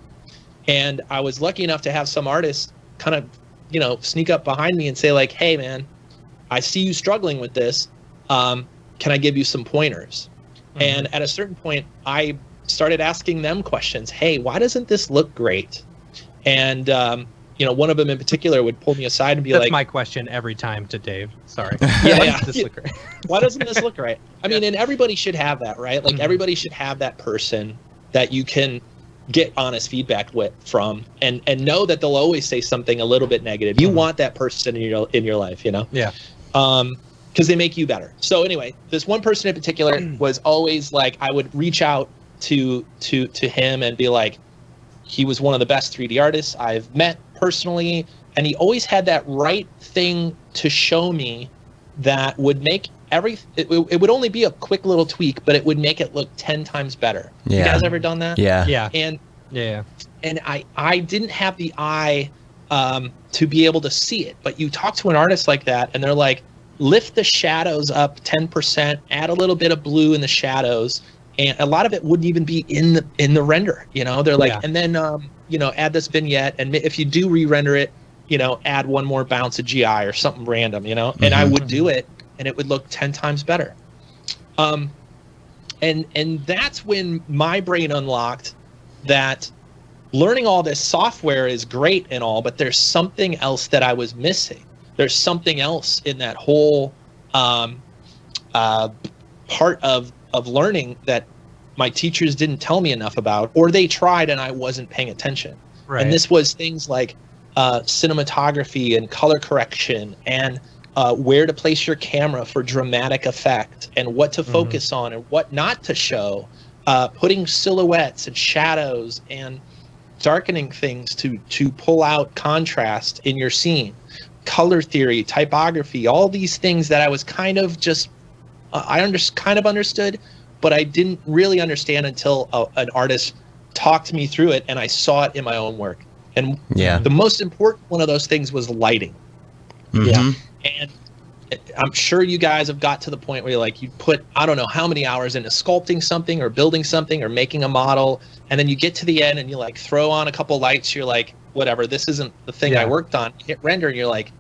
And I was lucky enough to have some artists kind of, you know, sneak up behind me and say like, hey man, I see you struggling with this. Can I give you some pointers? And at a certain point, I started asking them questions. Hey, why doesn't this look great? And, you know, one of them in particular would pull me aside and be That's like, my question every time to Dave. Sorry. Yeah. Does this look great? Why doesn't this look right? I mean, and everybody should have that, right? Like everybody should have that person that you can get honest feedback from and know that they'll always say something a little bit negative. You want that person in your life, you know? Yeah. Because they make you better. So anyway, this one person in particular was always like, I would reach out to him and be like, he was one of the best 3D artists I've met personally, and he always had that right thing to show me that would make it would only be a quick little tweak, but it would make it look 10 times better. Yeah. You guys ever done that? Yeah. And I didn't have the eye to be able to see it, but you talk to an artist like that and they're like, lift the shadows up 10%, add a little bit of blue in the shadows, and a lot of it wouldn't even be in the render, you know? They're like, and then you know, add this vignette, and if you do re-render it, you know, add one more bounce of GI or something random, you know? And I would do it and it would look 10 times better. And that's when my brain unlocked that learning all this software is great and all, but there's something else that I was missing. There's something else in that whole part of learning that my teachers didn't tell me enough about, or they tried and I wasn't paying attention. Right. And this was things like cinematography and color correction and where to place your camera for dramatic effect and what to focus on and what not to show, putting silhouettes and shadows and darkening things to pull out contrast in your scene, color theory, typography, all these things that I was kind of just kind of understood, but I didn't really understand until an artist talked me through it and I saw it in my own work. And the most important one of those things was lighting. And I'm sure you guys have got to the point where you're like, you put, I don't know how many hours into sculpting something or building something or making a model, and then you get to the end and you like throw on a couple lights, you're like, whatever, this isn't the thing I worked on. Hit render and you're like,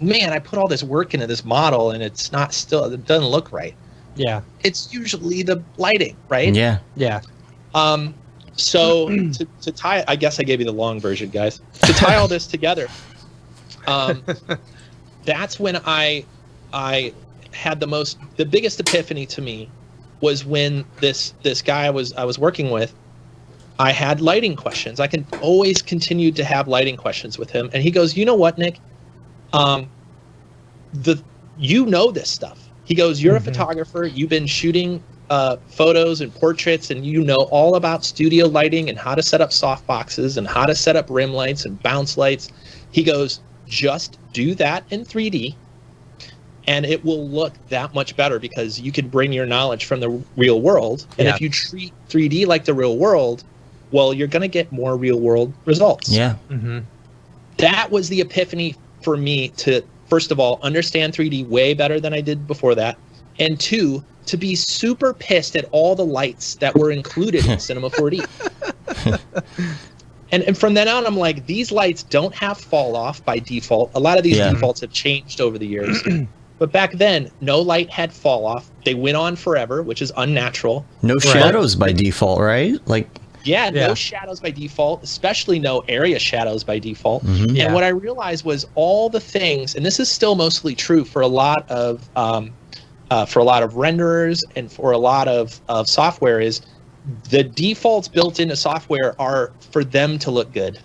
man, I put all this work into this model and it doesn't look right. Yeah. It's usually the lighting, right? Yeah. Yeah. So to tie, I guess I gave you the long version, guys. To tie all this together, that's when I had the biggest epiphany to me was when this guy I was working with, I had lighting questions. I can always continue to have lighting questions with him, and he goes, "You know what, Nick? You know this stuff." He goes, "You're a photographer. You've been shooting photos and portraits, and you know all about studio lighting and how to set up softboxes and how to set up rim lights and bounce lights." He goes, "Just do that in 3D, and it will look that much better because you can bring your knowledge from the real world. And if you treat 3D like the real world, well, you're going to get more real world results." Yeah. That was the epiphany for me to, first of all, understand 3D way better than I did before that. And two, to be super pissed at all the lights that were included in Cinema 4D. And from then on, I'm like, these lights don't have fall off by default. A lot of these defaults have changed over the years. But back then, no light had fall off. They went on forever, which is unnatural. No shadows by default, right? No shadows by default, especially no area shadows by default. And what I realized was all the things, and this is still mostly true for a lot of renderers and for a lot of software, is the defaults built into software are for them to look good,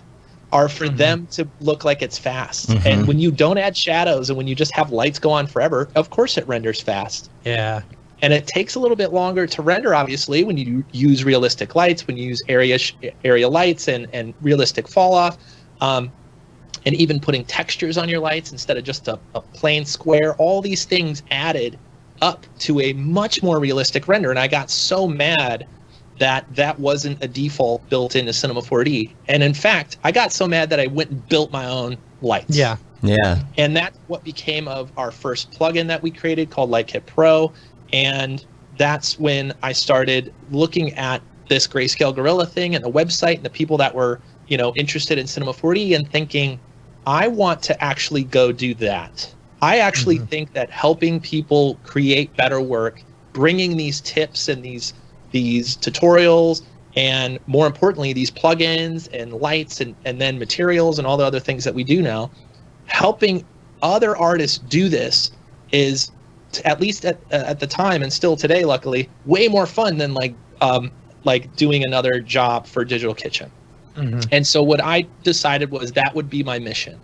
are for them to look like it's fast. And when you don't add shadows and when you just have lights go on forever, of course it renders fast. Yeah. And it takes a little bit longer to render, obviously, when you use realistic lights, when you use area lights and realistic fall off, and even putting textures on your lights instead of just a plain square. All these things added up to a much more realistic render. And I got so mad that wasn't a default built into Cinema 4D. And in fact, I got so mad that I went and built my own lights. Yeah. And that's what became of our first plugin that we created called LightKit Pro. And that's when I started looking at this Grayscale Gorilla thing and the website and the people that were, interested in Cinema 4D and thinking, I want to actually go do that. I actually think that helping people create better work, bringing these tips and these tutorials, and more importantly, these plugins and lights and then materials and all the other things that we do now, helping other artists do this is, at least at the time and still today, luckily, way more fun than like doing another job for Digital Kitchen. And so what I decided was that would be my mission.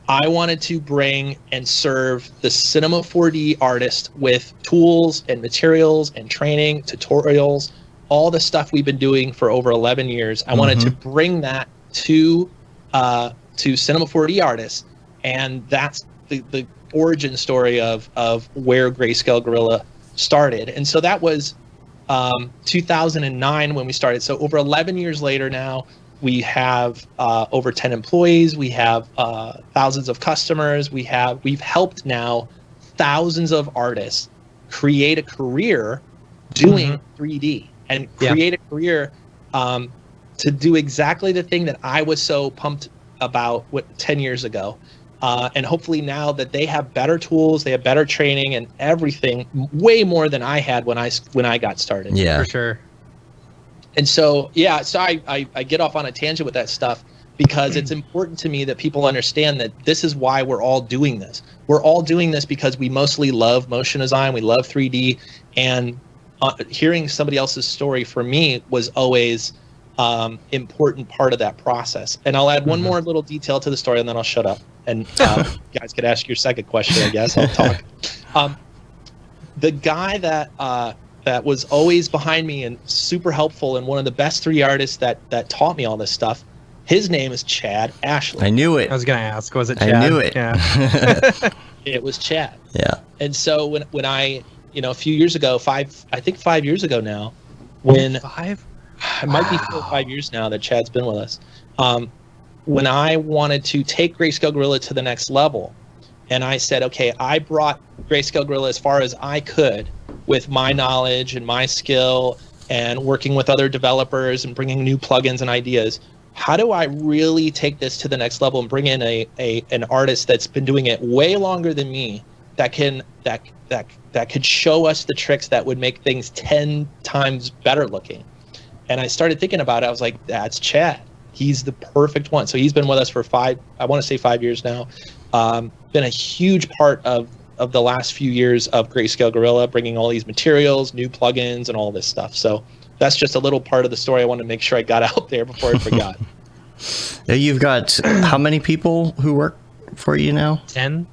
I wanted to bring and serve the Cinema 4D artist with tools and materials and training, tutorials, all the stuff we've been doing for over 11 years. I wanted to bring that to Cinema 4D artists, and that's the origin story of where Grayscale Gorilla started. And so that was 2009 when we started. So over 11 years later now, we have over 10 employees. We have thousands of customers. We've helped now thousands of artists create a career doing 3D and create a career to do exactly the thing that I was so pumped about 10 years ago. And hopefully now that they have better tools, they have better training and everything, way more than I had when I got started. Yeah, for sure. And so, I get off on a tangent with that stuff because it's important to me that people understand that this is why we're all doing this. We're all doing this because we mostly love motion design, we love 3D, and hearing somebody else's story for me was always important part of that process. And I'll add one more little detail to the story, and then I'll shut up. And you guys could ask your second question, I guess. I'll talk. The guy that was always behind me and super helpful and one of the best 3D artists that taught me all this stuff, his name is Chad Ashley. I knew it. I was going to ask, was it Chad? I knew it. Yeah. It was Chad. Yeah. And so when I, a few years ago, 5 years ago now, when 5? It might be 4 or 5 years now that Chad's been with us. When I wanted to take Grayscale Gorilla to the next level, and I said, okay, I brought Grayscale Gorilla as far as I could with my knowledge and my skill and working with other developers and bringing new plugins and ideas. How do I really take this to the next level and bring in an artist that's been doing it way longer than me that could show us the tricks that would make things 10 times better looking? And I started thinking about it. I was like, that's Chad. He's the perfect one. So he's been with us for 5 years now. Been a huge part of the last few years of Grayscale Gorilla, bringing all these materials, new plugins, and all this stuff. So that's just a little part of the story I wanted to make sure I got out there before I forgot. You've got how many people who work for you now? 10?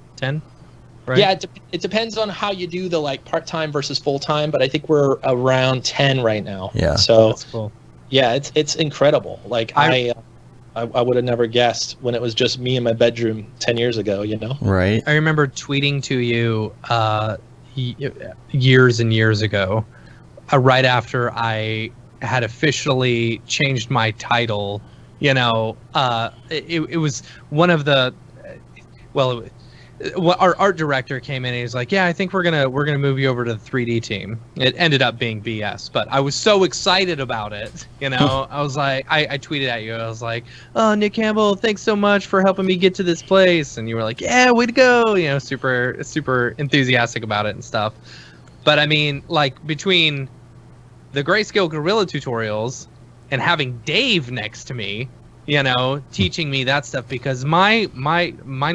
Right? Yeah, it depends on how you do the part-time versus full-time, but I think we're around 10 right now. Yeah. So That's cool. Yeah, it's incredible. Like I would have never guessed when it was just me in my bedroom 10 years ago, Right. I remember tweeting to you years and years ago, right after I had officially changed my title. It was one of the, our art director came in and he's like, yeah, I think we're gonna move you over to the 3D team. It ended up being BS, but I was so excited about it. I was like, I tweeted at you. I was like, oh, Nick Campbell, thanks so much for helping me get to this place. And you were like, yeah, way to go. Super enthusiastic about it and stuff. But I mean, like between the Grayscale Gorilla tutorials and having Dave next to me, teaching me that stuff, because mine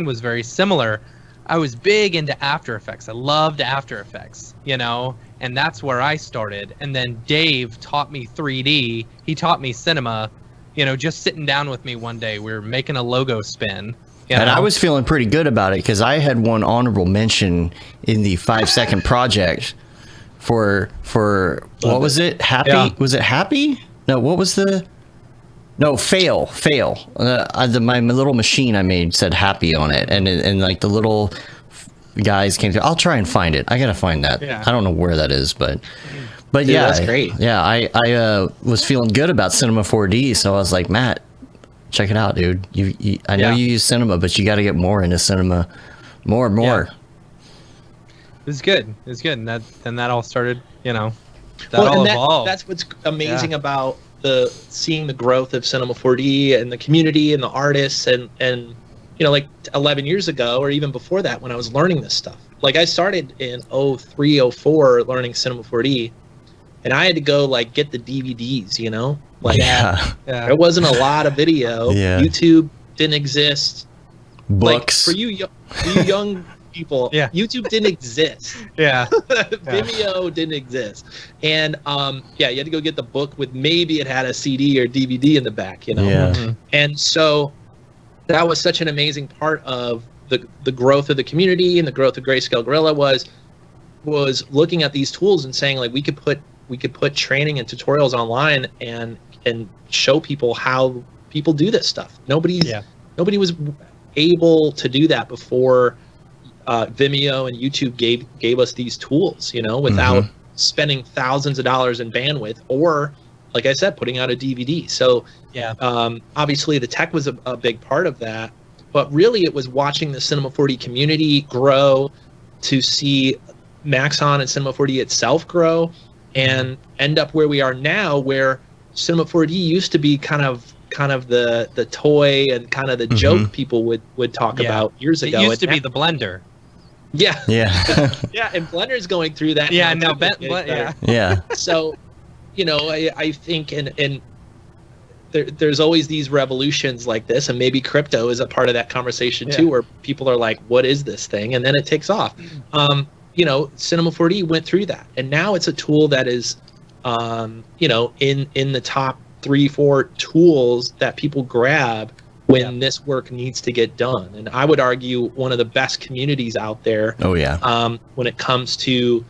was very similar. I was big into After Effects. I loved After Effects, and that's where I started. And then Dave taught me 3D. He taught me cinema, just sitting down with me one day. We were making a logo spin. And I was feeling pretty good about it because I had one honorable mention in the 5-second project for what was it? Happy? Yeah. Was it Happy? No, what was the? No, fail. My little machine I made said Happy on it, and like the little guys came through. I'll try and find it. I gotta find that. Yeah. I don't know where that is, but Dude, yeah, that's great. Yeah, I was feeling good about Cinema 4D, so I was like, Matt, check it out, dude. I know you use Cinema, but you got to get more into Cinema, more. It was good. And that all started. That evolved. That's what's amazing about seeing the growth of Cinema 4D and the community and the artists and like 11 years ago or even before that when I was learning this stuff. Like I started in 03, 04 learning Cinema 4D, and I had to go like get the DVDs, like there wasn't a lot of video. Yeah. YouTube didn't exist. Books. Like, for you young people, YouTube didn't exist. Vimeo didn't exist. And you had to go get the book with maybe it had a CD or DVD in the back, Yeah. Mm-hmm. And so that was such an amazing part of the growth of the community and the growth of Grayscale Gorilla was looking at these tools and saying like we could put training and tutorials online and show people how people do this stuff. Nobody was able to do that before Vimeo and YouTube gave us these tools, without spending thousands of dollars in bandwidth or, like I said, putting out a DVD. So obviously the tech was a big part of that, but really it was watching the Cinema 4D community grow, to see Maxon and Cinema 4D itself grow, and end up where we are now, where Cinema 4D used to be kind of the toy and kind of the joke people would talk about years ago. It used to be the Blender. Yeah. Yeah. And Blender's going through that. Yeah, now, no, Yeah. So, I think and there's always these revolutions like this, and maybe crypto is a part of that conversation too, where people are like, what is this thing? And then it takes off. Cinema 4D went through that, and now it's a tool that is, in the top 3-4 tools that people grab when this work needs to get done. And I would argue one of the best communities out there. Oh yeah. When it comes to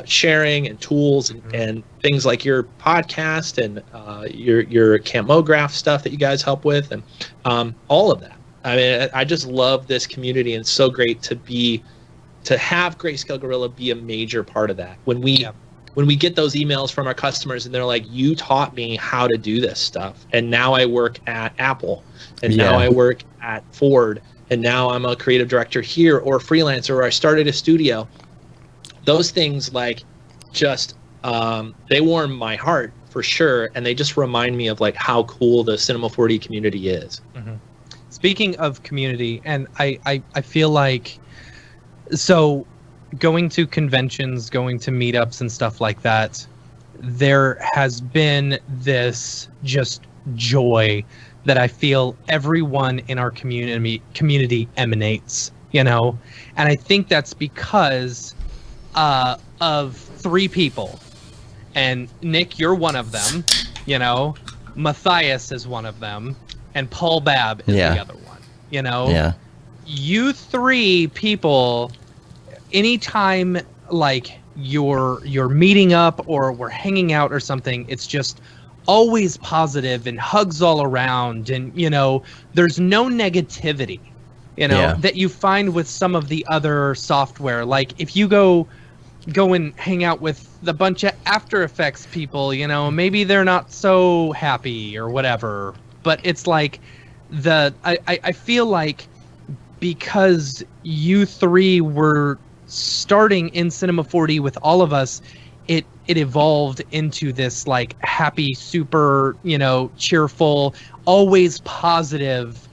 sharing and tools and things like your podcast and your Camp Mograph stuff that you guys help with, and all of that. I mean, I just love this community, and it's so great to have Grayscale Gorilla be a major part of that. When we get those emails from our customers and they're like, you taught me how to do this stuff, and now I work at Apple, and now I work at Ford, and now I'm a creative director here, or freelancer, or I started a studio. Those things just they warm my heart for sure, and they just remind me of like how cool the Cinema 4D community is. Speaking of community, and I feel like, so going to conventions, going to meetups and stuff like that, there has been this just joy that I feel everyone in our community emanates, and I think that's because of 3 people, and Nick, you're one of them, Matthias is one of them, and Paul Babb is the other one, You 3 people, anytime like you're meeting up or we're hanging out or something, it's just always positive and hugs all around, and there's no negativity that you find with some of the other software. Like if you go and hang out with the bunch of After Effects people, maybe they're not so happy or whatever, but it's like I feel like because you 3 were starting in Cinema 4D with all of us, it evolved into this like happy, super, cheerful, always positive,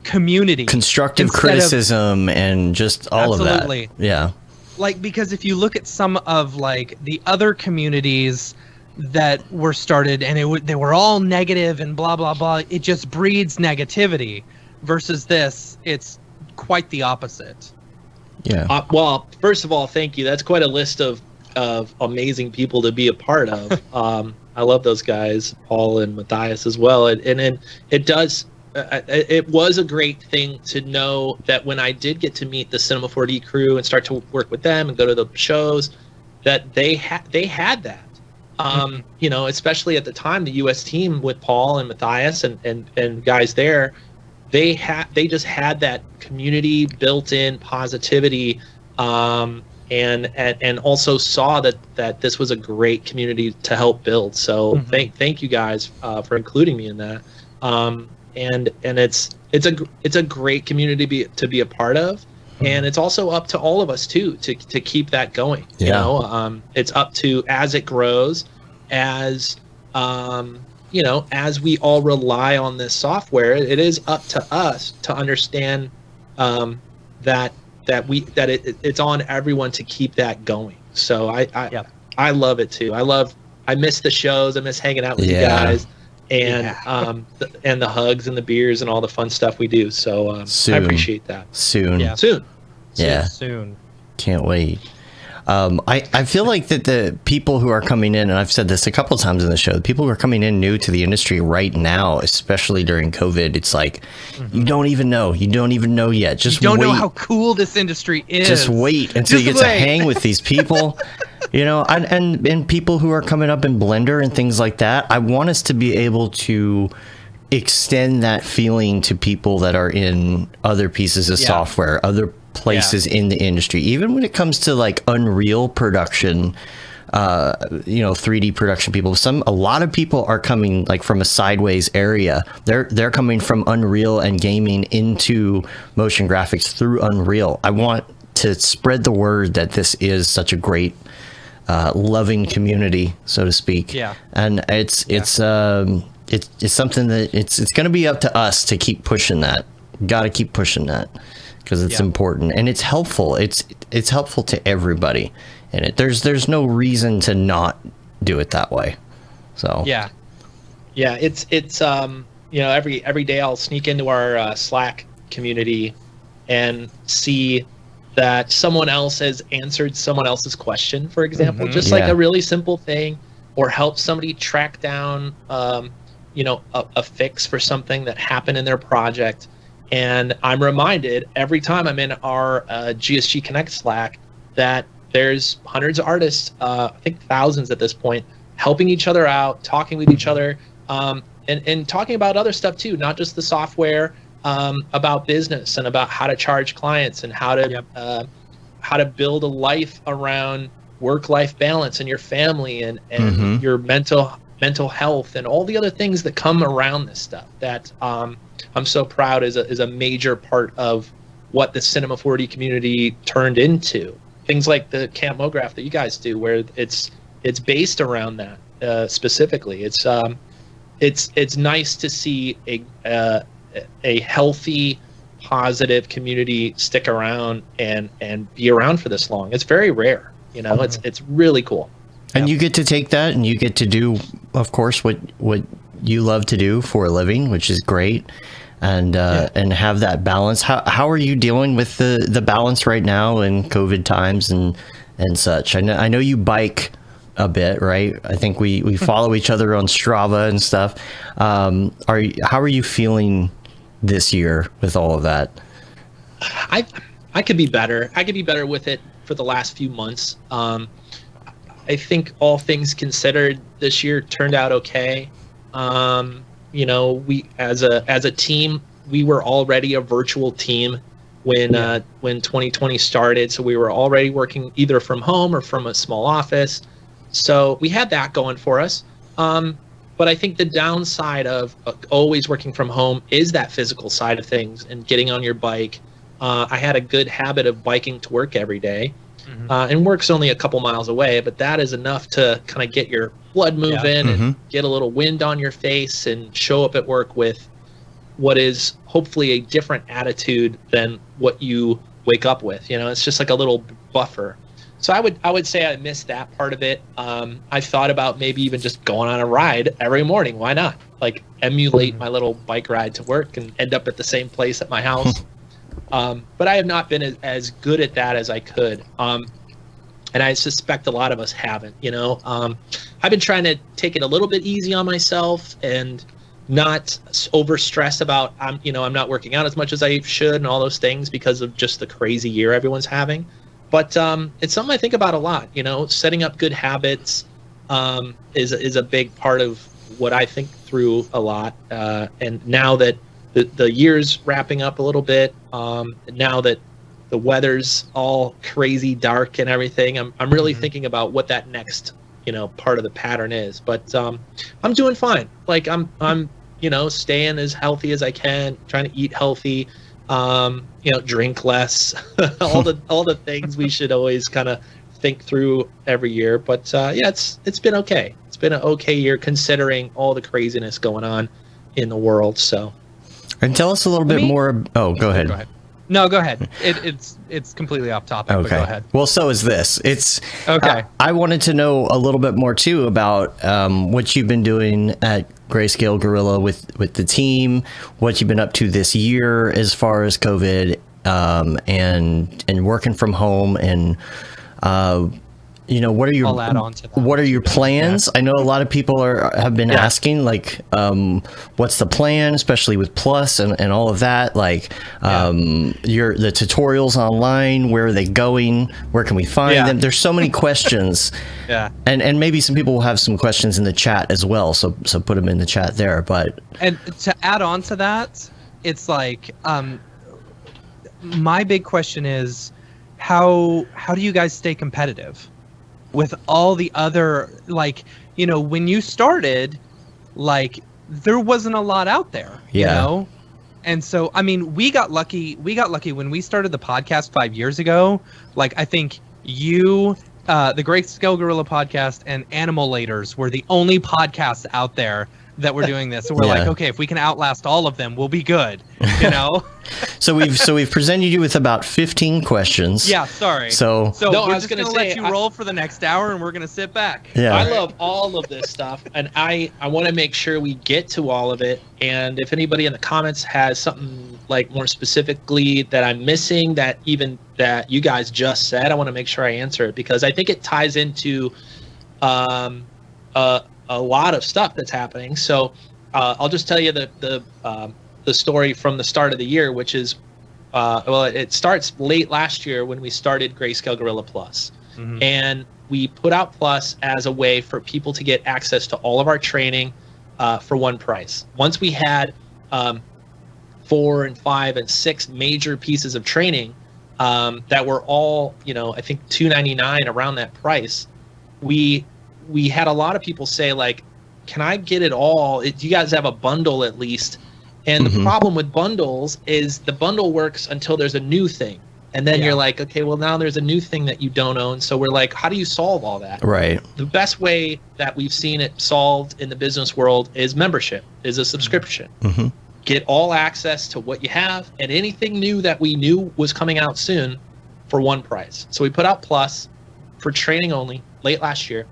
community. Constructive criticism and just all of that. Yeah. Like, because if you look at some of like the other communities that were started and they were all negative and blah, blah, blah, it just breeds negativity, versus this, it's quite the opposite. Yeah. Well, first of all, thank you. That's quite a list of amazing people to be a part of. I love those guys, Paul and Matthias as well. And it does. It was a great thing to know that when I did get to meet the Cinema 4D crew and start to work with them and go to the shows, that they had that. You know, especially at the time, the U.S. team with Paul and Matthias and guys there, they just had that community built-in positivity, and also saw that this was a great community to help build. So thank you guys for including me in that. And it's a great community to be a part of. And it's also up to all of us too to keep that going. You know, it's up to, as it grows, as you know, as we all rely on this software, it is up to us to understand that it's on everyone to keep that going. So I love it too. I miss the shows. I miss hanging out with you guys. And and the hugs and the beers and all the fun stuff we do. So I appreciate that. Soon. Can't wait. I feel like that the people who are coming in, and I've said this a couple times in the show, the people who are coming in new to the industry right now, especially during COVID, it's like, you don't even know yet. Just you don't know how cool this industry is. Just wait until you get to hang with these people. You know, and people who are coming up in Blender and things like that. I want us to be able to extend that feeling to people that are in other pieces of software, other places in the industry, even when it comes to like Unreal production, you know, 3D production people. A lot of people are coming like from a sideways area. They're coming from Unreal and gaming into motion graphics through Unreal. I want to spread the word that this is such a great loving community, so to speak. And it's something that it's going to be up to us to keep pushing that. Got to keep pushing that because it's important and it's helpful. It's helpful to everybody, and there's no reason to not do it that way. So it's you know, every day I'll sneak into our Slack community and see that someone else has answered someone else's question, for example, just like a really simple thing, or help somebody track down, you know, a fix for something that happened in their project. And I'm reminded every time I'm in our GSG Connect Slack that there's hundreds of artists, I think thousands at this point, helping each other out, talking with each other, and talking about other stuff too, not just the software, about business and about how to charge clients and how to build a life around work-life balance and your family and your mental health and all the other things that come around this stuff that I'm so proud is a major part of what the Cinema 4D community turned into. Things like the Camp Mograph that you guys do, where it's based around that specifically. It's nice to see a healthy, positive community stick around and be around for this long. It's very rare, you know. It's really cool. And you get to take that and you get to do, of course, what you love to do for a living, which is great, and have that balance. How are you dealing with the balance right now in COVID times and such? I know you bike a bit, right? I think we follow each other on Strava and stuff. How are you feeling this year with all of that? I could be better. I could be better with it for the last few months. I think all things considered, this year turned out okay. You know, we as a team, we were already a virtual team when 2020 started, so we were already working either from home or from a small office. So we had that going for us. But I think the downside of always working from home is that physical side of things and getting on your bike. I had a good habit of biking to work every day. And work's only a couple miles away, but that is enough to kind of get your blood moving and get a little wind on your face and show up at work with what is hopefully a different attitude than what you wake up with. You know, it's just like a little buffer. So I would say I missed that part of it. I thought about maybe even just going on a ride every morning. Why not? Like emulate my little bike ride to work and end up at the same place at my house. But I have not been as good at that as I could. And I suspect a lot of us haven't, you know. I've been trying to take it a little bit easy on myself and not over stress about, I'm not working out as much as I should and all those things because of just the crazy year everyone's having. But it's something I think about a lot. Setting up good habits is a big part of what I think through a lot. And now that the year's wrapping up a little bit, now that the weather's all crazy dark and everything, I'm really thinking about what that next part of the pattern is. But I'm doing fine. Like I'm staying as healthy as I can, trying to eat healthy, drink less, all the things we should always kind of think through every year. But it's been okay. It's been an okay year considering all the craziness going on in the world. So, and tell us a little bit more. Oh, go ahead. Go ahead. No, go ahead. It's completely off topic. Okay. But go ahead. Well, so is this. It's okay. I wanted to know a little bit more too about what you've been doing at Grayscale Gorilla with the team, what you've been up to this year as far as COVID, and working from home, and what are your I'll add on to that. What are your plans? Yeah. I know a lot of people have been asking, like, what's the plan, especially with Plus and all of that. Like, the tutorials online, where are they going? Where can we find them? There's so many questions. And maybe some people will have some questions in the chat as well. So put them in the chat there. But to add on to that, it's like, my big question is, how do you guys stay competitive with all the other, like, when you started, like, there wasn't a lot out there, and so we got lucky when we started the podcast 5 years ago. Like, I think you, the Grayscale Gorilla podcast and Animal Laters were the only podcasts out there that we're doing this. So we're like, okay, if we can outlast all of them, we'll be good, So we've presented you with about 15 questions. Yeah, sorry. So no, we're just gonna let you roll for the next hour, and we're gonna sit back. Yeah. I love all of this stuff, and I want to make sure we get to all of it. And if anybody in the comments has something like more specifically that I'm missing that you guys just said, I want to make sure I answer it, because I think it ties into a lot of stuff that's happening. So I'll just tell you the story from the start of the year, which is, it starts late last year when we started Grayscale Gorilla Plus. And we put out Plus as a way for people to get access to all of our training for one price. Once we had 4 and 5 and 6 major pieces of training that were all, I think $2.99, around that price, we had a lot of people say, like, can I get it all? Do you guys have a bundle at least? And the problem with bundles is the bundle works until there's a new thing. And then you're like, okay, well, now there's a new thing that you don't own. So we're like, how do you solve all that? Right. The best way that we've seen it solved in the business world is membership, is a subscription. Get all access to what you have and anything new that we knew was coming out soon for one price. So we put out Plus for training only late last year.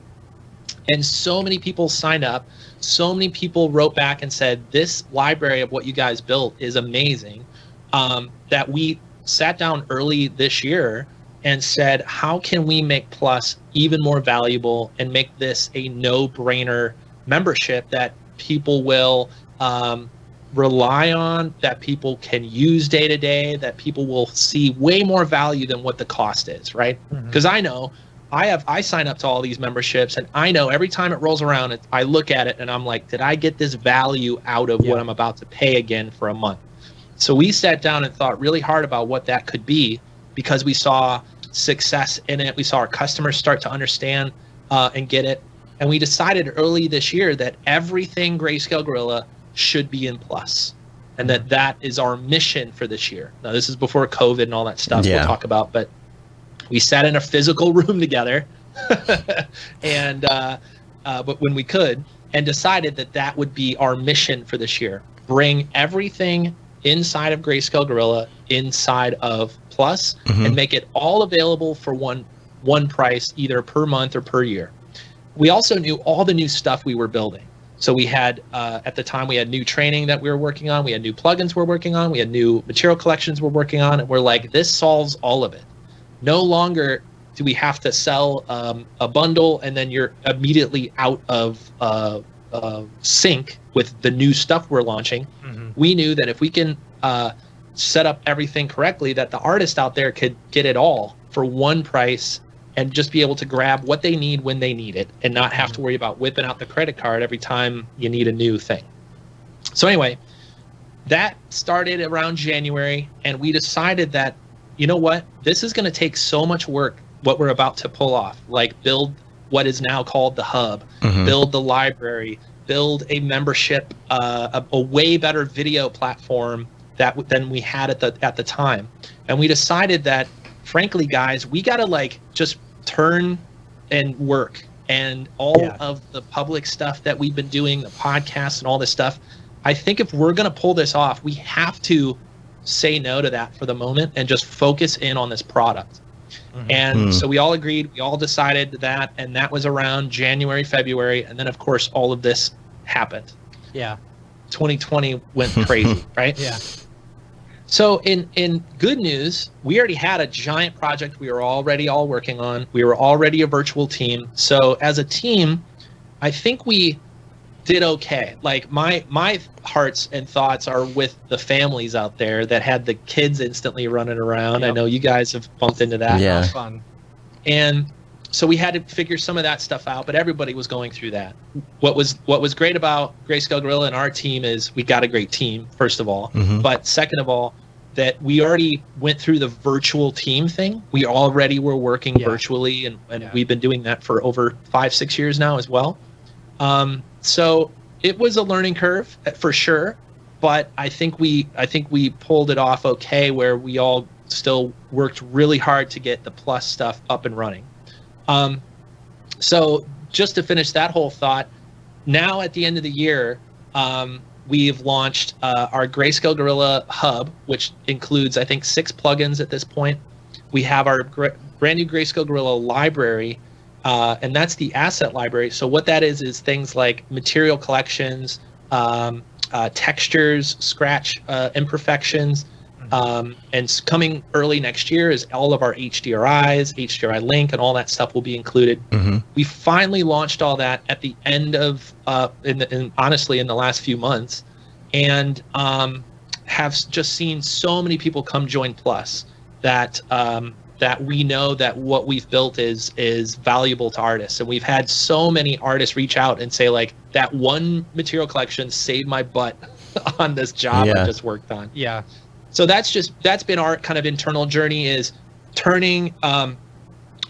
And so many people signed up. So many people wrote back and said, this library of what you guys built is amazing, that we sat down early this year and said, how can we make Plus even more valuable and make this a no-brainer membership that people will rely on, that people can use day to day, that people will see way more value than what the cost is, right? Because I know I sign up to all these memberships, and I know every time it rolls around, I look at it and I'm like, did I get this value out of what I'm about to pay again for a month? So we sat down and thought really hard about what that could be, because we saw success in it. We saw our customers start to understand and get it. And we decided early this year that everything Grayscale Gorilla should be in Plus, and that is our mission for this year. Now, this is before COVID and all that stuff we'll talk about, but we sat in a physical room together and but when we could, and decided that would be our mission for this year. Bring everything inside of Grayscale Gorilla inside of Plus, and make it all available for one price, either per month or per year. We also knew all the new stuff we were building. So we had, at the time, we had new training that we were working on. We had new plugins we're working on. We had new material collections we're working on. And we're like, this solves all of it. No longer do we have to sell a bundle and then you're immediately out of sync with the new stuff we're launching. We knew that if we can set up everything correctly that the artist out there could get it all for one price and just be able to grab what they need when they need it and not have to worry about whipping out the credit card every time you need a new thing. So anyway, that started around January, and we decided that, you know what, this is going to take so much work, what we're about to pull off, like build what is now called the hub, build the library, build a membership, a way better video platform than we had at the time. And we decided that, frankly, guys, we got to like just turn and work, and all of the public stuff that we've been doing, the podcasts and all this stuff. I think if we're going to pull this off, we have to say no to that for the moment and just focus in on this product. And so we all agreed, we all decided that, and that was around January, February, and then of course all of this happened. 2020 went crazy, right? So in good news, we already had a giant project we were already all working on. We were already a virtual team. So as a team, I think we did okay. Like my hearts and thoughts are with the families out there that had the kids instantly running around. I know you guys have bumped into that. Yeah. That was fun. And so we had to figure some of that stuff out, but everybody was going through that. What was great about Grayscale Gorilla and our team is we got a great team, first of all. But second of all, that we already went through the virtual team thing. We already were working virtually, and we've been doing that for over 5-6 years now as well. So it was a learning curve for sure, but I think we pulled it off okay, where we all still worked really hard to get the Plus stuff up and running. So just to finish that whole thought, now at the end of the year, we've launched our Grayscale Gorilla hub, which includes, I think, 6 plugins at this point. We have our brand new Grayscale Gorilla library, and that's the asset library. So what that is things like material collections, textures, scratch imperfections, and coming early next year is all of our HDRIs, HDRI link, and all that stuff will be included. We finally launched all that at the end of, honestly, in the last few months, and have just seen so many people come join Plus that we know that what we've built is valuable to artists. And we've had so many artists reach out and say, like, that one material collection saved my butt on this job I just worked on. So that's been our kind of internal journey, is turning a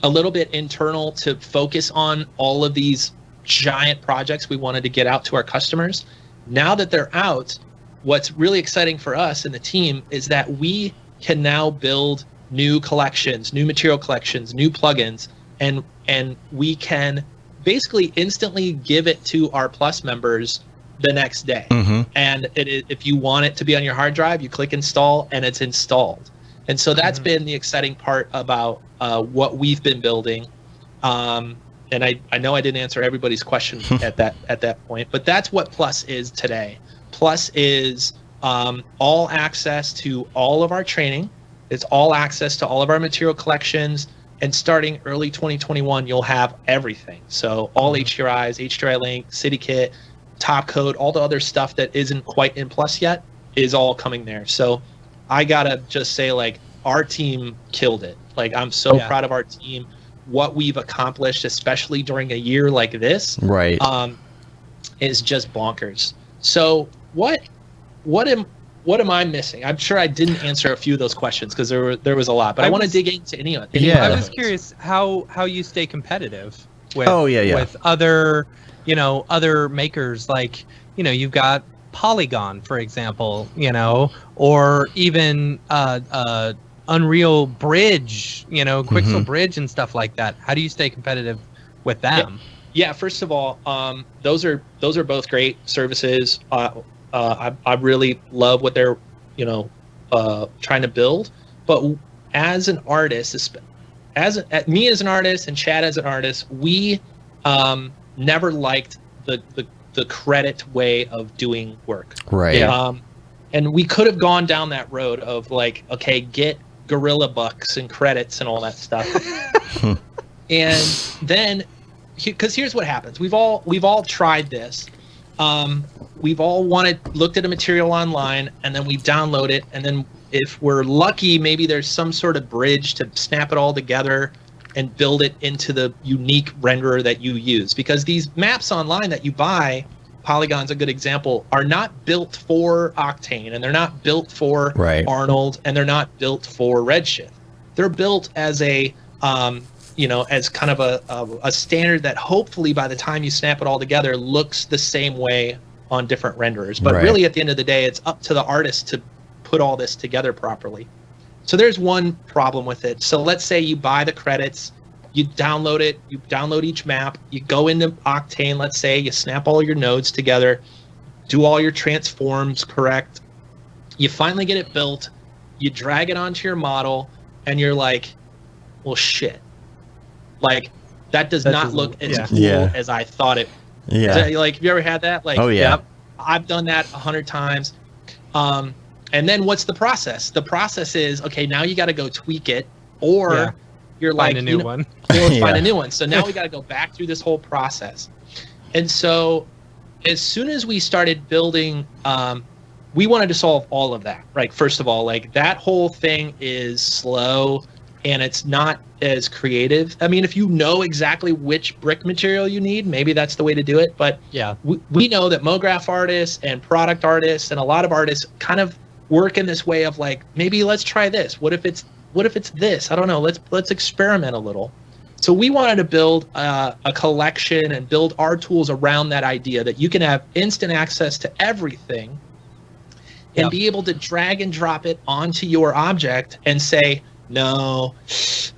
little bit internal to focus on all of these giant projects we wanted to get out to our customers. Now that they're out, what's really exciting for us and the team is that we can now build new collections, new material collections, new plugins, and we can basically instantly give it to our Plus members the next day. And if you want it to be on your hard drive, you click install and it's installed. And so that's been the exciting part about what we've been building. And I know I didn't answer everybody's question at that point, but that's what Plus is today. Plus is all access to all of our training. It's all access to all of our material collections. And starting early 2021, you'll have everything. So all HDRIs, HDRI Link, CityKit, Top Code, all the other stuff that isn't quite in Plus yet is all coming there. So I gotta just say, like, our team killed it. Like, I'm so proud of our team, what we've accomplished, especially during a year like this. Right. Is just bonkers. So what am I missing? I'm sure I didn't answer a few of those questions because there was a lot, but I want to dig into any of it. I was curious how you stay competitive with with other other makers, like, you've got Polygon, for example, or even Unreal Bridge, Quixel Bridge and stuff like that. How do you stay competitive with them? Yeah, first of all, those are both great services. I really love what they're trying to build. But as an artist, me as an artist and Chad as an artist, we never liked the credit way of doing work. Right. And we could have gone down that road of, like, okay, get Gorilla bucks and credits and all that stuff. And then, because here's what happens: we've all tried this. We've all looked at a material online, and then we download it, and then if we're lucky, maybe there's some sort of bridge to snap it all together and build it into the unique renderer that you use. Because these maps online that you buy, Polygon's a good example, are not built for Octane, and they're not built for Arnold, and they're not built for Redshift. They're built as a as kind of a standard that hopefully by the time you snap it all together looks the same way on different renderers. But really at the end of the day, it's up to the artist to put all this together properly. So there's one problem with it. So let's say you buy the credits, you download it, you download each map, you go into Octane, let's say, you snap all your nodes together, do all your transforms correct, you finally get it built, you drag it onto your model, and you're like, well, shit. Like, that does not look as cool as I thought it would. Like, have you ever had that? Like, I've done that 100 times. And then what's the process? The process is, okay, now you got to go tweak it, or you're like, find a new one. Or find a new one. So now we got to go back through this whole process. And so as soon as we started building, we wanted to solve all of that, right? First of all, like, that whole thing is slow and it's not as creative. I mean, if you know exactly which brick material you need, maybe that's the way to do it. But we know that Mograph artists and product artists and a lot of artists kind of work in this way of like, maybe let's try this. What if it's this? I don't know. Let's experiment a little. So we wanted to build a collection and build our tools around that idea that you can have instant access to everything and be able to drag and drop it onto your object and say, no,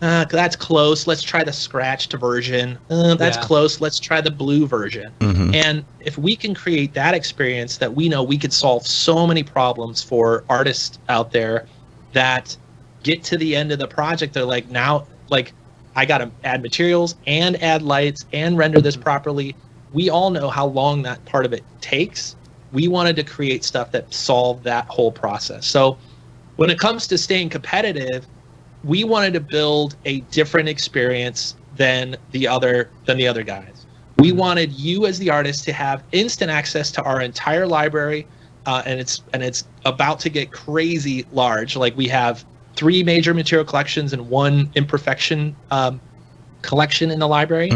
that's close. Let's try the scratched version. That's close. Let's try the blue version. And if we can create that experience, that we know we could solve so many problems for artists out there that get to the end of the project, they're like, now, like, I got to add materials and add lights and render this properly. We all know how long that part of it takes. We wanted to create stuff that solved that whole process. So when it comes to staying competitive, we wanted to build a different experience than the other guys. We wanted you as the artist to have instant access to our entire library, and it's about to get crazy large. Like, we have 3 major material collections and 1 imperfection collection in the library.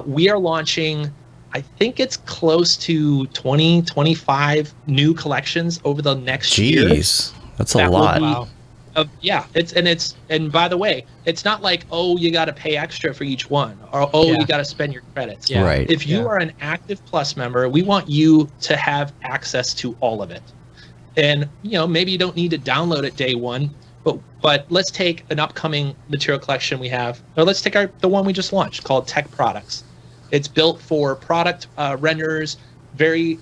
We are launching, I think it's close to 20, 25 new collections over the next year. Jeez, that's a lot. Wow. And by the way, it's not like, oh, you got to pay extra for each one, or you got to spend your credits. Right. If you are an active Plus member, we want you to have access to all of it. And maybe you don't need to download it day one, but let's take an upcoming material collection we have, or let's take the one we just launched called Tech Products. It's built for product renderers, very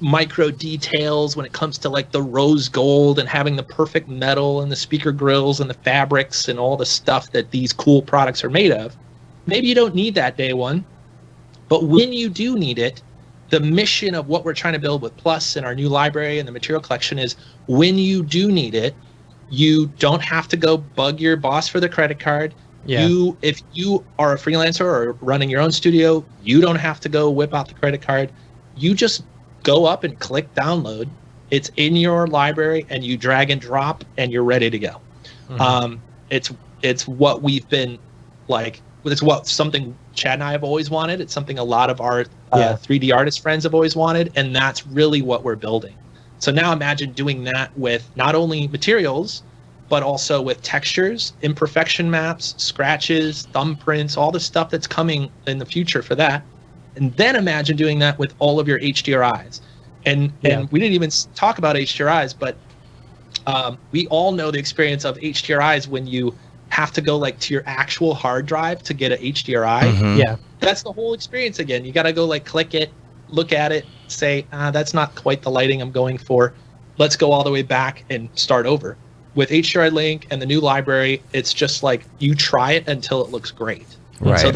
micro details when it comes to like the rose gold and having the perfect metal and the speaker grills and the fabrics and all the stuff that these cool products are made of. Maybe you don't need that day one, but when you do need it, the mission of what we're trying to build with Plus and our new library and the material collection is, when you do need it, you don't have to go bug your boss for the credit card. If you are a freelancer or running your own studio, you don't have to go whip out the credit card. You just go up and click download. It's in your library, and you drag and drop, and you're ready to go. It's what we've been like. It's what something Chad and I have always wanted. It's something a lot of our 3D artist friends have always wanted, and that's really what we're building. So now imagine doing that with not only materials, but also with textures, imperfection maps, scratches, thumbprints, all the stuff that's coming in the future for that. And then imagine doing that with all of your HDRIs. And we didn't even talk about HDRIs, but we all know the experience of HDRIs when you have to go like to your actual hard drive to get an HDRI. That's the whole experience again. You got to go like click it, look at it, say, that's not quite the lighting I'm going for. Let's go all the way back and start over. With HDRI Link and the new library, it's just like you try it until it looks great. Right. So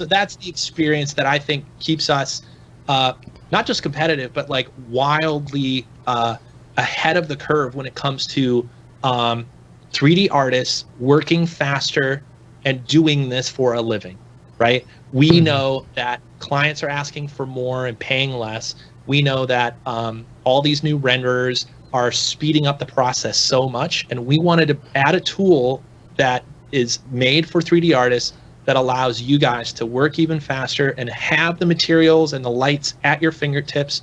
that's the experience that I think keeps us not just competitive, but like wildly ahead of the curve when it comes to 3D artists working faster and doing this for a living, right? We know that clients are asking for more and paying less. We know that all these new renderers are speeding up the process so much, and we wanted to add a tool that is made for 3D artists that allows you guys to work even faster and have the materials and the lights at your fingertips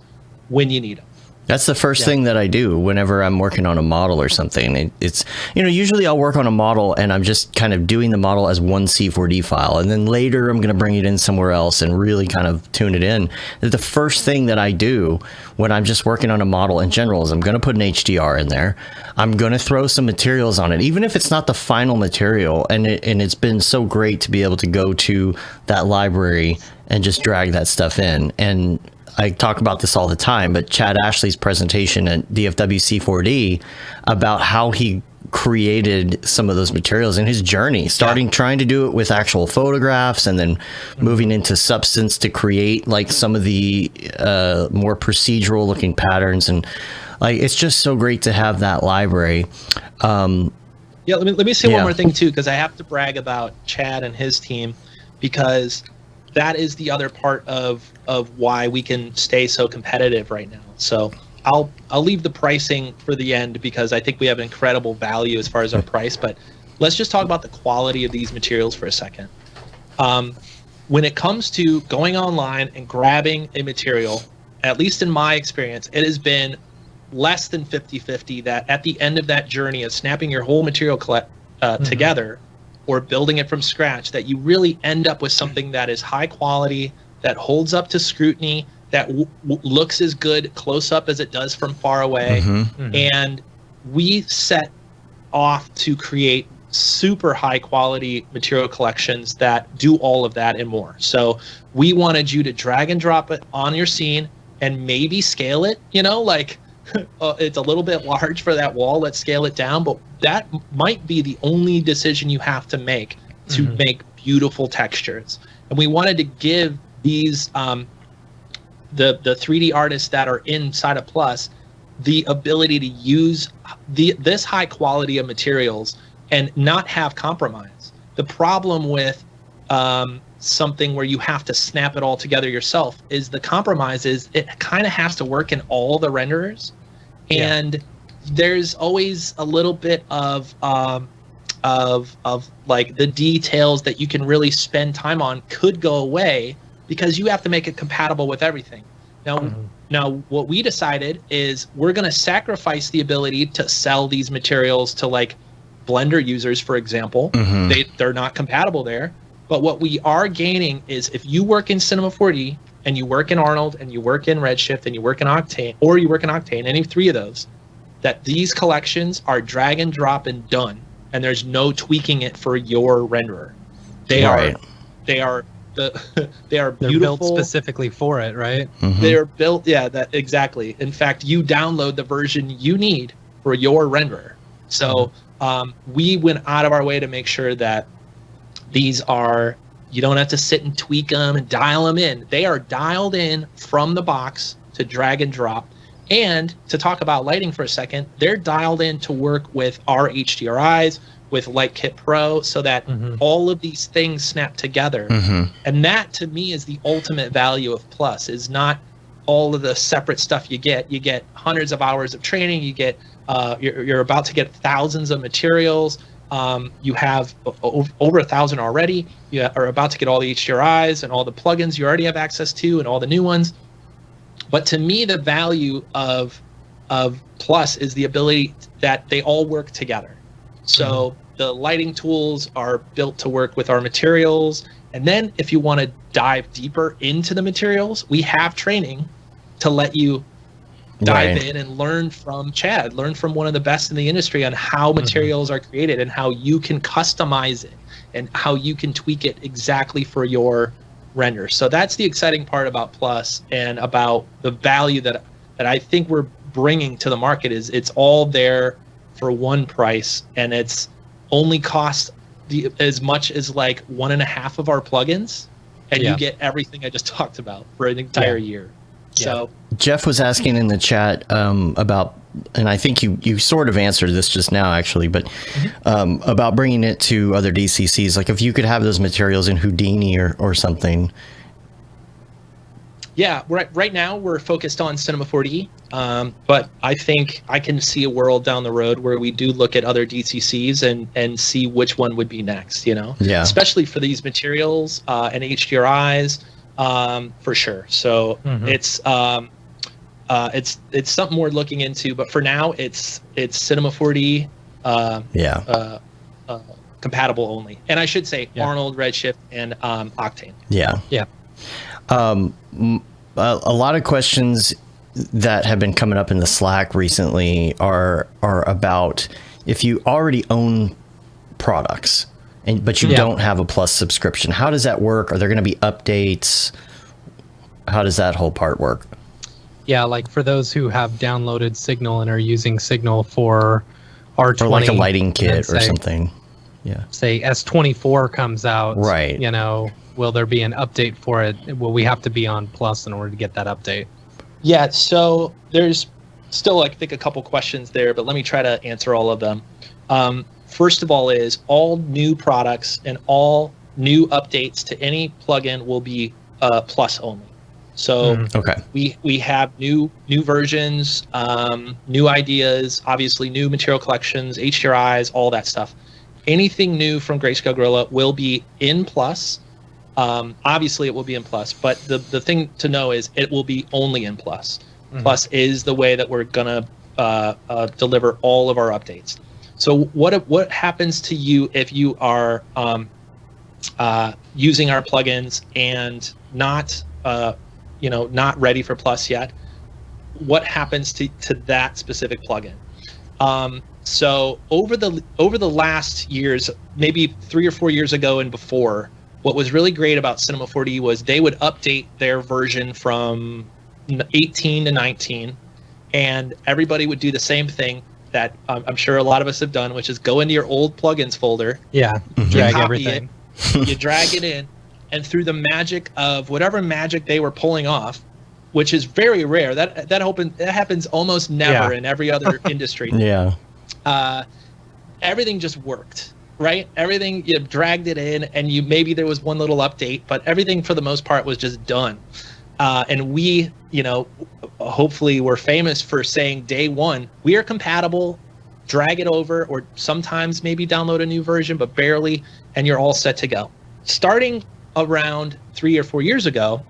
when you need them. That's the first thing that I do whenever I'm working on a model or something. It's, usually I'll work on a model and I'm just kind of doing the model as one C4D file. And then later I'm going to bring it in somewhere else and really kind of tune it in. The first thing that I do when I'm just working on a model in general is I'm going to put an HDR in there. I'm going to throw some materials on it, even if it's not the final material. And it's been so great to be able to go to that library and just drag that stuff in. And I talk about this all the time, but Chad Ashley's presentation at DFW C4D about how he created some of those materials in his journey, trying to do it with actual photographs and then moving into Substance to create like some of the more procedural looking patterns. And like, it's just so great to have that library. Let me say one more thing too, because I have to brag about Chad and his team, because that is the other part of why we can stay so competitive right now. So I'll leave the pricing for the end, because I think we have incredible value as far as our price, but let's just talk about the quality of these materials for a second. When it comes to going online and grabbing a material, at least in my experience, it has been less than 50-50 that at the end of that journey of snapping your whole material together, or building it from scratch, that you really end up with something that is high quality, that holds up to scrutiny, that looks as good close up as it does from far away. And we set off to create super high quality material collections that do all of that and more. So we wanted you to drag and drop it on your scene and maybe scale it, like it's a little bit large for that wall, let's scale it down, but that might be the only decision you have to make to make beautiful textures. And we wanted to give these the 3D artists that are inside of Plus the ability to use this high quality of materials and not have compromise. The problem with something where you have to snap it all together yourself is the compromise is it kind of has to work in all the renderers, and there's always a little bit of like the details that you can really spend time on could go away because you have to make it compatible with everything. Now what we decided is we're going to sacrifice the ability to sell these materials to like Blender users, for example. They're not compatible there. But what we are gaining is if you work in Cinema 4D and you work in Arnold and you work in Redshift and you work in Octane, or you work in Octane, any three of those, that these collections are drag and drop and done, and there's no tweaking it for your renderer. They are beautiful. They're built specifically for it, right? They're built, that exactly. In fact, you download the version you need for your renderer. So we went out of our way to make sure that these are, you don't have to sit and tweak them and dial them in. They are dialed in from the box to drag and drop. And to talk about lighting for a second, they're dialed in to work with our HDRIs, with LightKit Pro, so that all of these things snap together. And that, to me, is the ultimate value of Plus, is not all of the separate stuff you get. You get hundreds of hours of training. You get, you're about to get thousands of materials. You have over 1,000 already. You are about to get all the HDRIs and all the plugins you already have access to and all the new ones. But to me, the value of Plus is the ability that they all work together. So the lighting tools are built to work with our materials. And then if you want to dive deeper into the materials, we have training to let you dive in and learn from Chad, learn from one of the best in the industry on how materials are created and how you can customize it and how you can tweak it exactly for your render. So that's the exciting part about Plus and about the value that I think we're bringing to the market, is it's all there for one price, and it's only cost as much as like 1.5 of our plugins, and you get everything I just talked about for an entire year. So Jeff was asking in the chat about, and I think you sort of answered this just now actually, but about bringing it to other DCCs, like if you could have those materials in Houdini or something. Yeah, right now we're focused on Cinema 4D, but I think I can see a world down the road where we do look at other DCCs and see which one would be next, Yeah. Especially for these materials and HDRIs, for sure. So it's something we're looking into, but for now it's Cinema 4D compatible only. And I should say Arnold, Redshift, and Octane. Yeah. Yeah. A lot of questions that have been coming up in the Slack recently are about if you already own products but you don't have a Plus subscription, how does that work? Are there going to be updates? How does that whole part work? Yeah, like for those who have downloaded Signal and are using Signal for R20, or like a lighting kit or something. Yeah. Say S24 comes out, right? Will there be an update for it? Will we have to be on Plus in order to get that update? Yeah, so there's still, I think, a couple questions there, but let me try to answer all of them. First of all is all new products and all new updates to any plugin will be Plus only. So we have new versions, new ideas, obviously new material collections, HDRIs, all that stuff. Anything new from Grayscale Gorilla will be in Plus. Obviously it will be in Plus, but the thing to know is it will be only in Plus. Plus is the way that we're gonna deliver all of our updates. So what happens to you if you are using our plugins and not not ready for Plus yet? What happens to that specific plugin? So over the last years, maybe 3 or 4 years ago and before, what was really great about Cinema 4D was they would update their version from 18 to 19, and everybody would do the same thing that I'm sure a lot of us have done, which is go into your old plugins folder, drag everything, you drag it in, and through the magic of whatever magic they were pulling off, which is very rare, that happens almost never in every other industry. Everything just worked. Right? Everything, you dragged it in, and maybe there was one little update, but everything for the most part was just done. And we, hopefully we're famous for saying day one, we are compatible, drag it over, or sometimes maybe download a new version, but barely, and you're all set to go. Starting around 3 or 4 years ago,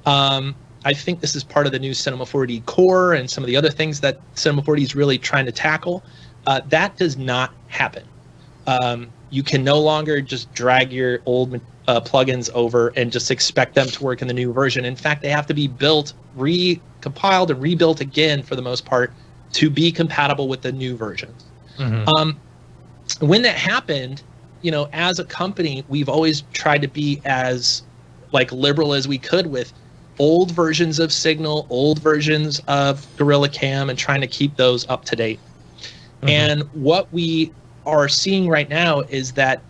I think this is part of the new Cinema 4D core and some of the other things that Cinema 4D is really trying to tackle. That does not happen. You can no longer just drag your old plugins over and just expect them to work in the new version. In fact, they have to be built, recompiled, and rebuilt again for the most part to be compatible with the new versions. When that happened, as a company, we've always tried to be as liberal as we could with old versions of Signal, old versions of Gorilla Cam, and trying to keep those up to date. And what we are seeing right now is that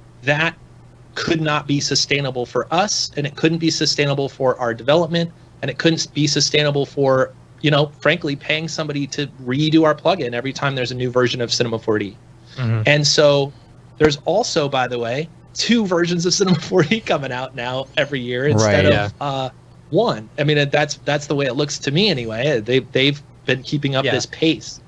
could not be sustainable for us, and it couldn't be sustainable for our development, and it couldn't be sustainable for, frankly, paying somebody to redo our plugin every time there's a new version of Cinema 4D. And so there's also, by the way, 2 versions of Cinema 4D coming out now every year instead of one. I mean, that's the way it looks to me anyway. They've been keeping up this pace.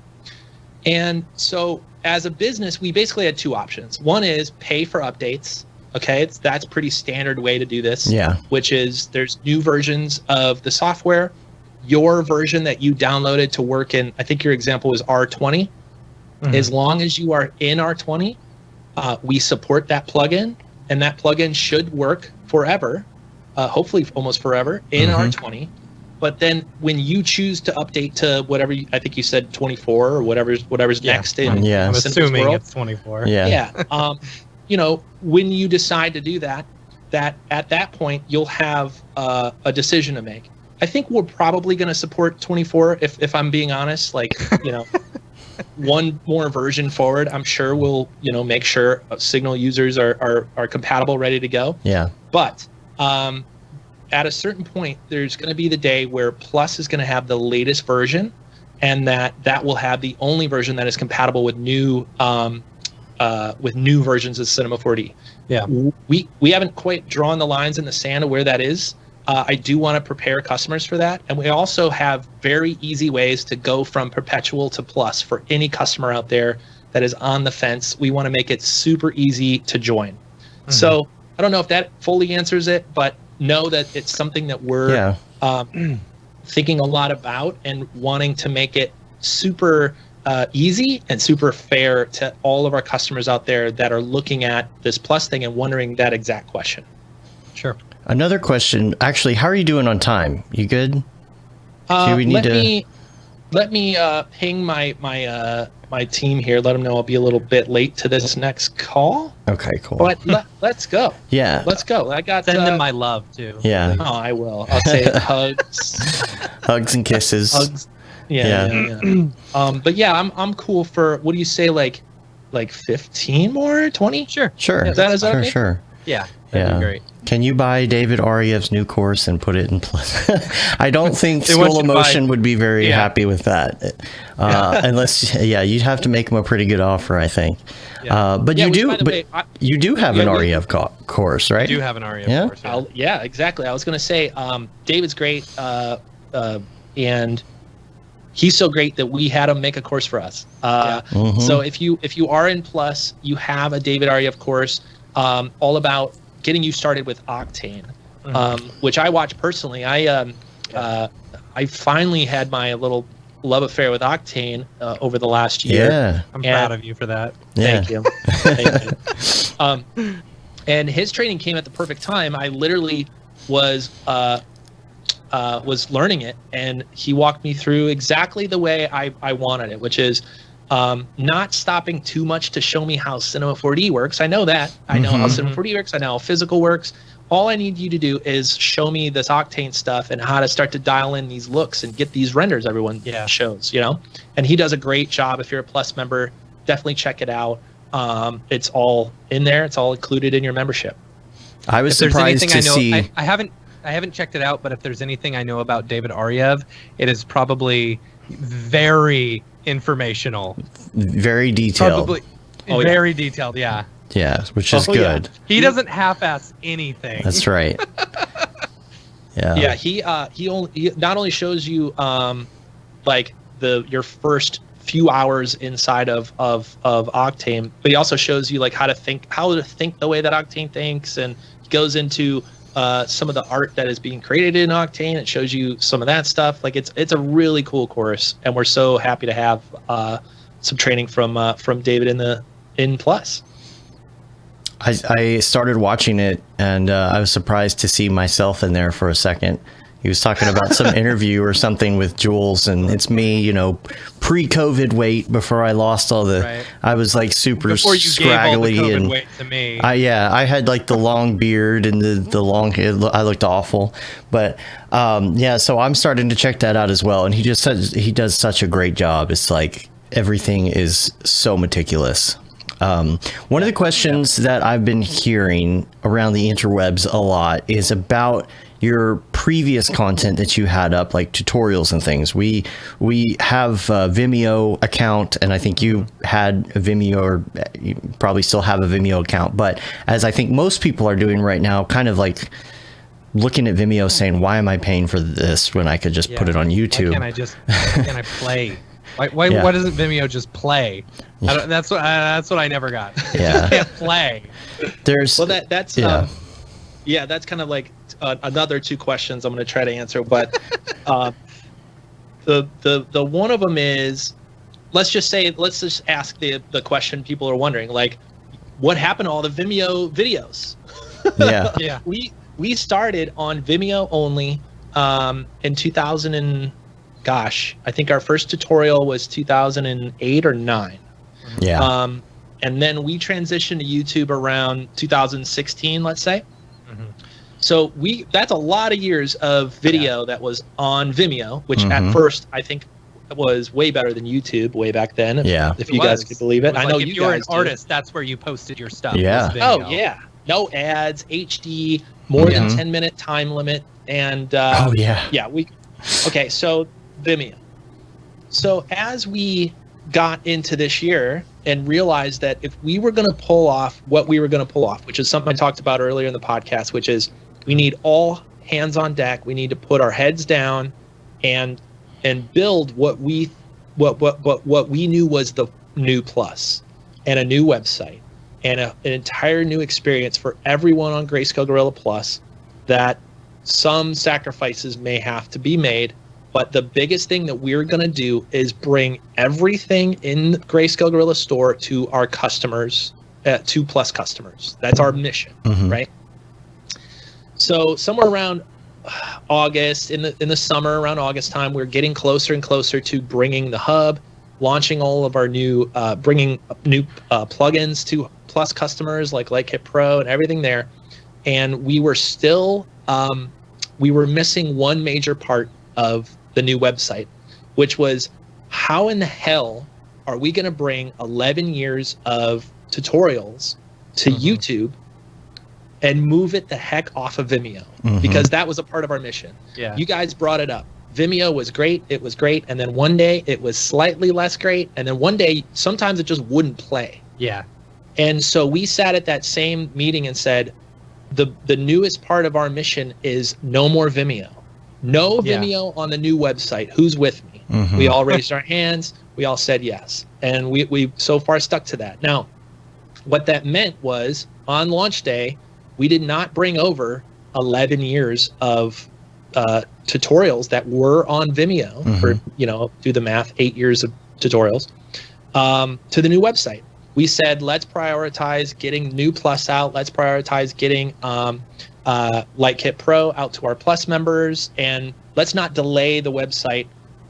And so as a business, we basically had 2 options. One is pay for updates. Okay, that's pretty standard way to do this. Which is there's new versions of the software. Your version that you downloaded to work in, I think your example was R20. As long as you are in R20, we support that plugin, and that plugin should work forever, hopefully almost forever in R20. But then when you choose to update to whatever, I think you said 24 or whatever's next in I'm assuming world, it's 24. When you decide to do that at that point, you'll have a decision to make. I think we're probably going to support 24 if I'm being honest, one more version forward. I'm sure we'll, make sure Signal users are compatible, ready to go. But at a certain point, there's going to be the day where Plus is going to have the latest version, and that will have the only version that is compatible with new versions of Cinema 4D. We haven't quite drawn the lines in the sand of where that is, I do want to prepare customers for that. And we also have very easy ways to go from perpetual to plus for any customer out there that is on the fence. We want to make it super easy to join. So I don't know if that fully answers it, but know that it's something that we're thinking a lot about and wanting to make it super easy and super fair to all of our customers out there that are looking at this plus thing and wondering that exact question. Sure. Another question, actually, how are you doing on time? You good? Do we need let me ping my team here. Let them know I'll be a little bit late to this next call. Okay, cool. But let's go. Yeah. Let's go. I got Send them my love too. Yeah. Oh, I will. I'll say hugs. Hugs and kisses. Hugs. Yeah. But yeah, I'm cool for, what do you say, like 15 more, 20? Sure. Sure. Is that okay? Sure. Yeah. That'd be great. Can you buy David Aryev's new course and put it in plus? I don't think They want School you of to Motion buy- would be very Yeah. happy with that. Unless, you'd have to make him a pretty good offer, I think. Yeah. But Yeah, you which, do, by the but way, you do have an Aryev course, right? I do have an Aryev Yeah? course. Yeah, exactly. I was going to say, David's great, and he's so great that we had him make a course for us. So if you are in Plus, you have a David Aryev course all about getting you started with Octane, which I watch personally. I finally had my little love affair with Octane over the last year. Yeah. I'm proud of you for that. Yeah. Thank you. Thank you. And his training came at the perfect time. I literally was learning it, and he walked me through exactly the way I wanted it, which is not stopping too much to show me how Cinema 4D works. I know that. I know how Cinema 4D works. I know how physical works. All I need you to do is show me this Octane stuff and how to start to dial in these looks and get these renders everyone shows, And he does a great job. If you're a Plus member, definitely check it out. It's all in there. It's all included in your membership. I was If there's surprised anything to I know, see. I haven't checked it out, but if there's anything I know about David Aryev, it is probably very informational. Very detailed. Probably very detailed, yeah. Yeah, which is Oh, good. yeah. He doesn't half-ass anything. That's right. Yeah. Yeah, he not only shows you like your first few hours inside of Octane, but he also shows you like how to think the way that Octane thinks, and he goes into some of the art that is being created in Octane. It shows you some of that stuff. Like it's a really cool course, and we're so happy to have some training from David in Plus. I started watching it, and I was surprised to see myself in there for a second. He was talking about some interview or something with Jules, and it's me, pre-COVID weight before I lost all the. Right. I was like super Before you scraggly gave all the COVID and weight to me. I had like the long beard and the long hair. I looked awful, but so I'm starting to check that out as well. And he just says he does such a great job. It's like everything is so meticulous. One of the questions that I've been hearing around the interwebs a lot is about your previous content that you had up, like tutorials and things. We have a Vimeo account, and I think you had a Vimeo, or you probably still have a Vimeo account. But as I think most people are doing right now, kind of like looking at Vimeo saying, why am I paying for this when I could just put it on YouTube? Why can't I play? Why doesn't Vimeo just play? That's what I never got. Yeah. I can't play. There's that's that's kind of like another two questions I'm going to try to answer, but the one of them is, let's just ask the question people are wondering, like, what happened to all the Vimeo videos? Yeah. We started on Vimeo only in 2000 and gosh, I think our first tutorial was 2008 or 9. Yeah. And then we transitioned to YouTube around 2016, let's say. So that's a lot of years of video that was on Vimeo, which at first I think was way better than YouTube way back then. Yeah. If you guys could believe it. I know if you you're guys an artist, that's where you posted your stuff. Yeah. was Oh Vimeo. yeah. No ads, HD, more than 10-minute time limit, and okay, so Vimeo. So as we got into this year and realized that if we were going to pull off what we were going to pull off, which is something I talked about earlier in the podcast, which is we need all hands on deck. We need to put our heads down and build what we knew was the new Plus, and a new website, and an entire new experience for everyone on Grayscale Gorilla Plus. That some sacrifices may have to be made, but the biggest thing that we're going to do is bring everything in Grayscale Gorilla store to our customers, to Plus customers. That's our mission, right? So somewhere around August, in the summer, around August time, we're getting closer and closer to bringing the hub, launching all of our new, bringing new plugins to Plus customers like Hit Pro and everything there. And we were still, we were missing one major part of the new website, which was how in the hell are we going to bring 11 years of tutorials to YouTube and move it the heck off of Vimeo? Because that was a part of our mission. Yeah. You guys brought it up. Vimeo was great. It was great. And then one day it was slightly less great. And then one day, sometimes it just wouldn't play. Yeah. And so we sat at that same meeting and said, the newest part of our mission is no more Vimeo. No Vimeo on the new website. Who's with me? We all raised our hands. We all said yes. And we so far stuck to that. Now, what that meant was on launch day, we did not bring over 11 years of tutorials that were on Vimeo for, do the math, 8 years of tutorials to the new website. We said, let's prioritize getting new Plus out. Let's prioritize getting Hit Pro out to our Plus members. And let's not delay the website,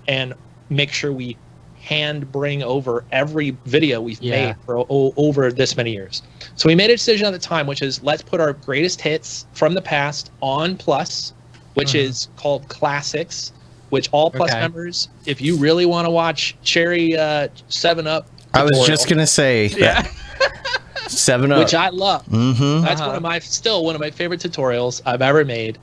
and make sure we hand bring over every video we've made for over this many years. So we made a decision at the time, which is let's put our greatest hits from the past on Plus, which is called Classics, which all Plus members, if you really want to watch Cherry 7-Up, I was just gonna say that. 7-Up, which I love. That's one of my favorite tutorials I've ever made.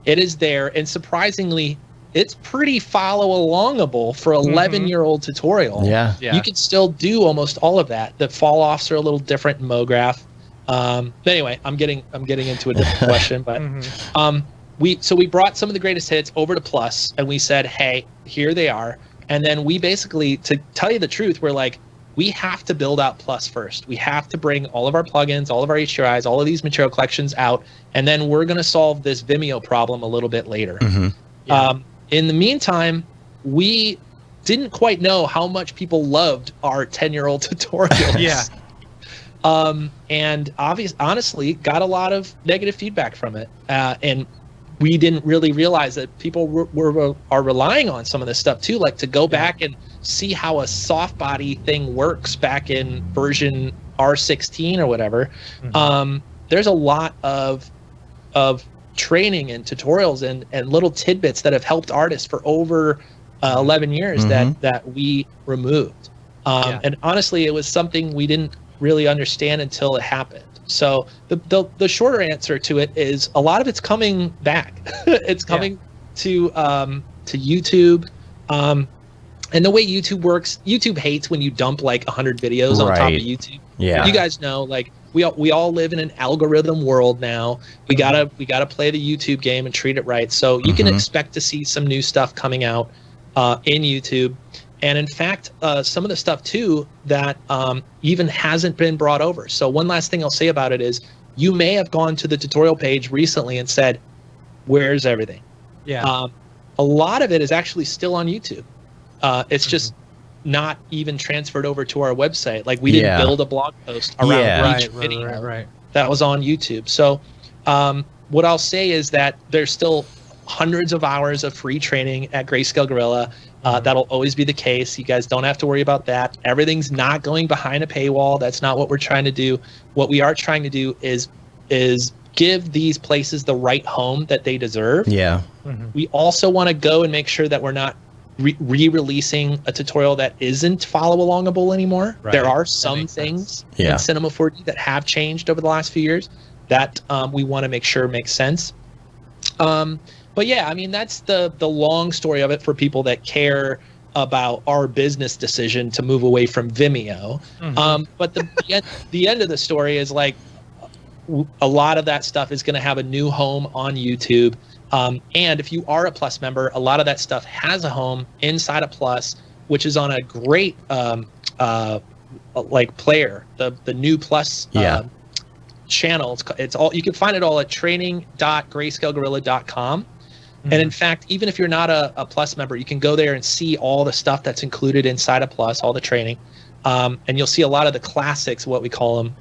It is there, and surprisingly, it's pretty follow-alongable for 11-year-old tutorial. Yeah, you can still do almost all of that. The fall-offs are a little different in Mograph. But anyway, I'm getting into a different question, but we brought some of the greatest hits over to Plus, and we said, hey, here they are. And then we basically, to tell you the truth, we're like, we have to build out Plus first. We have to bring all of our plugins, all of our HDRIs, all of these material collections out, and then we're going to solve this Vimeo problem a little bit later. In the meantime, we didn't quite know how much people loved our 10-year-old tutorials. And honestly, got a lot of negative feedback from it. And we didn't really realize that people are relying on some of this stuff too, like to go back and see how a soft body thing works back in version R16 or whatever. There's a lot of training and tutorials and little tidbits that have helped artists for over 11 years that we removed. And honestly, it was something we didn't really understand until it happened. So the shorter answer to it is a lot of it's coming back. It's coming to YouTube. And the way YouTube works, YouTube hates when you dump like 100 videos on top of YouTube. Yeah. You guys know, like we all live in an algorithm world now. We gotta play the YouTube game and treat it right. So you can expect to see some new stuff coming out in YouTube. And in fact, some of the stuff too that even hasn't been brought over. So one last thing I'll say about it is you may have gone to the tutorial page recently and said, where's everything? Yeah. A lot of it is actually still on YouTube. It's just not even transferred over to our website. Like we didn't build a blog post around each video that was on YouTube. So what I'll say is that there's still hundreds of hours of free training at Grayscale Gorilla. That'll always be the case. You guys don't have to worry about that. Everything's not going behind a paywall. That's not what we're trying to do. What we are trying to do is give these places the right home that they deserve. Yeah. We also want to go and make sure that we're not re-releasing a tutorial that isn't follow-alongable anymore. There are some things in Cinema 4D that have changed over the last few years that we want to make sure makes sense. But yeah, I mean, that's the long story of it for people that care about our business decision to move away from Vimeo. But the end of the story is like a lot of that stuff is going to have a new home on YouTube. And if you are a Plus member, a lot of that stuff has a home inside of Plus, which is on a great like player, the new Plus channel. It's all, you can find it all at training.grayscalegorilla.com. And in fact, even if you're not a Plus member, you can go there and see all the stuff that's included inside of Plus, all the training. And you'll see a lot of the classics, what we call them,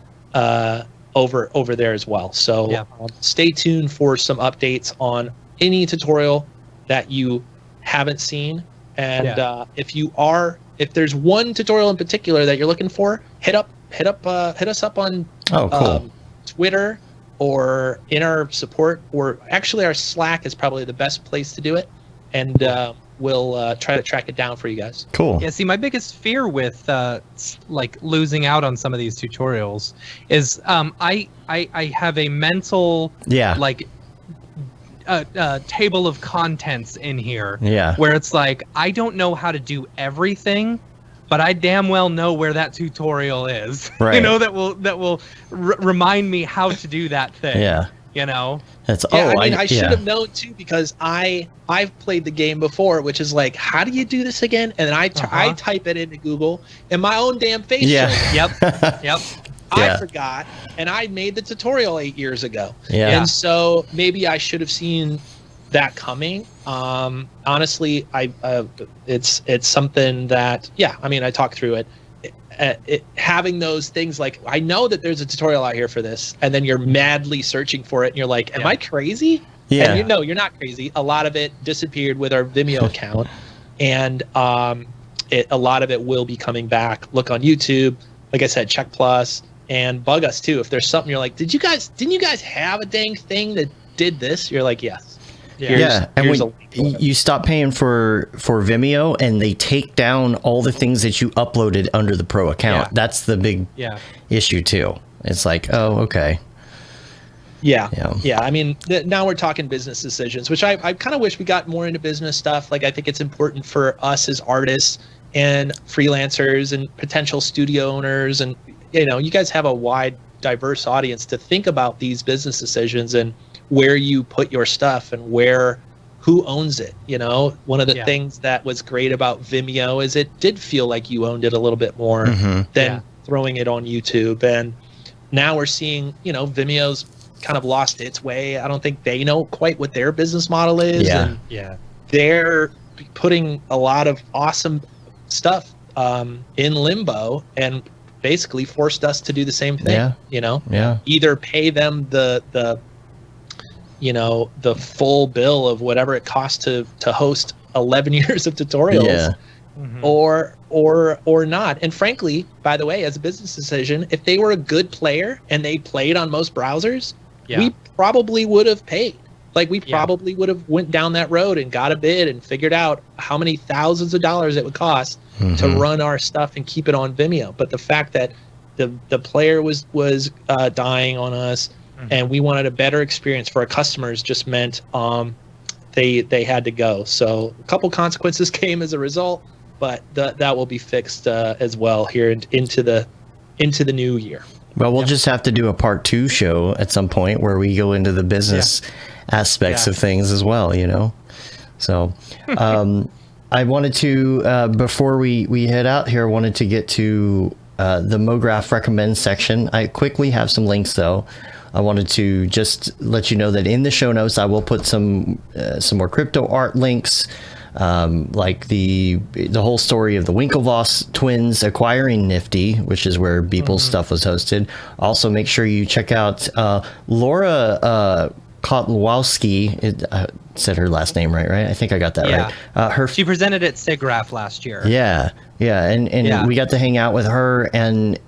over there as well. So stay tuned for some updates on any tutorial that you haven't seen. And if there's one tutorial in particular that you're looking for, hit us up on Twitter or in our support, or actually our Slack is probably the best place to do it. And we'll try to track it down for you guys. Cool. Yeah, see, my biggest fear with like losing out on some of these tutorials is I have a mental like table of contents in here where it's like I don't know how to do everything, but I damn well know where that tutorial is. Right. You know, that will remind me how to do that thing. Yeah. You know. I mean, I should have known too, because I've played the game before, which is like, how do you do this again? And then I type it into Google, and my own damn face shows. Yep. I forgot, and I made the tutorial 8 years ago. Yeah. And so maybe I should have seen that coming. Honestly, it's something that I mean, I talked through it. Having those things, like, I know that there's a tutorial out here for this, and then you're madly searching for it, and you're like, am I crazy? And you're not crazy. A lot of it disappeared with our Vimeo account, and a lot of it will be coming back. Look on YouTube, like I said, check Plus, and bug us too if there's something you're like, didn't you guys have a dang thing that did this? You're like, yes. And when you stop paying for Vimeo, and they take down all the things that you uploaded under the pro account. That's the big issue too. It's like, oh, okay. I mean, now we're talking business decisions, which I kind of wish we got more into business stuff. Like, I think it's important for us as artists and freelancers and potential studio owners, and you guys have a wide, diverse audience to think about these business decisions and where you put your stuff and who owns it. One of the things that was great about Vimeo is it did feel like you owned it a little bit more than throwing it on YouTube. And now we're seeing, Vimeo's kind of lost its way. I don't think they know quite what their business model is. And they're putting a lot of awesome stuff in limbo, and basically forced us to do the same thing. Either pay them the full bill of whatever it costs to host 11 years of tutorials, or not. And frankly, by the way, as a business decision, if they were a good player and they played on most browsers, we probably would have paid. Like, we probably would have went down that road and got a bid and figured out how many thousands of dollars it would cost to run our stuff and keep it on Vimeo. But the fact that the player was dying on us, and we wanted a better experience for our customers, just meant they had to go. So a couple consequences came as a result, but that will be fixed as well here into the new year. Well, we'll just have to do a part 2 show at some point where we go into the business aspects of things as well, So I wanted to, before we head out here, I wanted to get to the Mograph recommend section. I quickly have some links, though. I wanted to just let you know that in the show notes, I will put some more crypto art links, like the whole story of the Winklevoss twins acquiring Nifty, which is where Beeple's stuff was hosted. Also, make sure you check out Laura Kotlowski. Said her last name right? I think I got that right. She presented at SIGGRAPH last year. And we got to hang out with her, and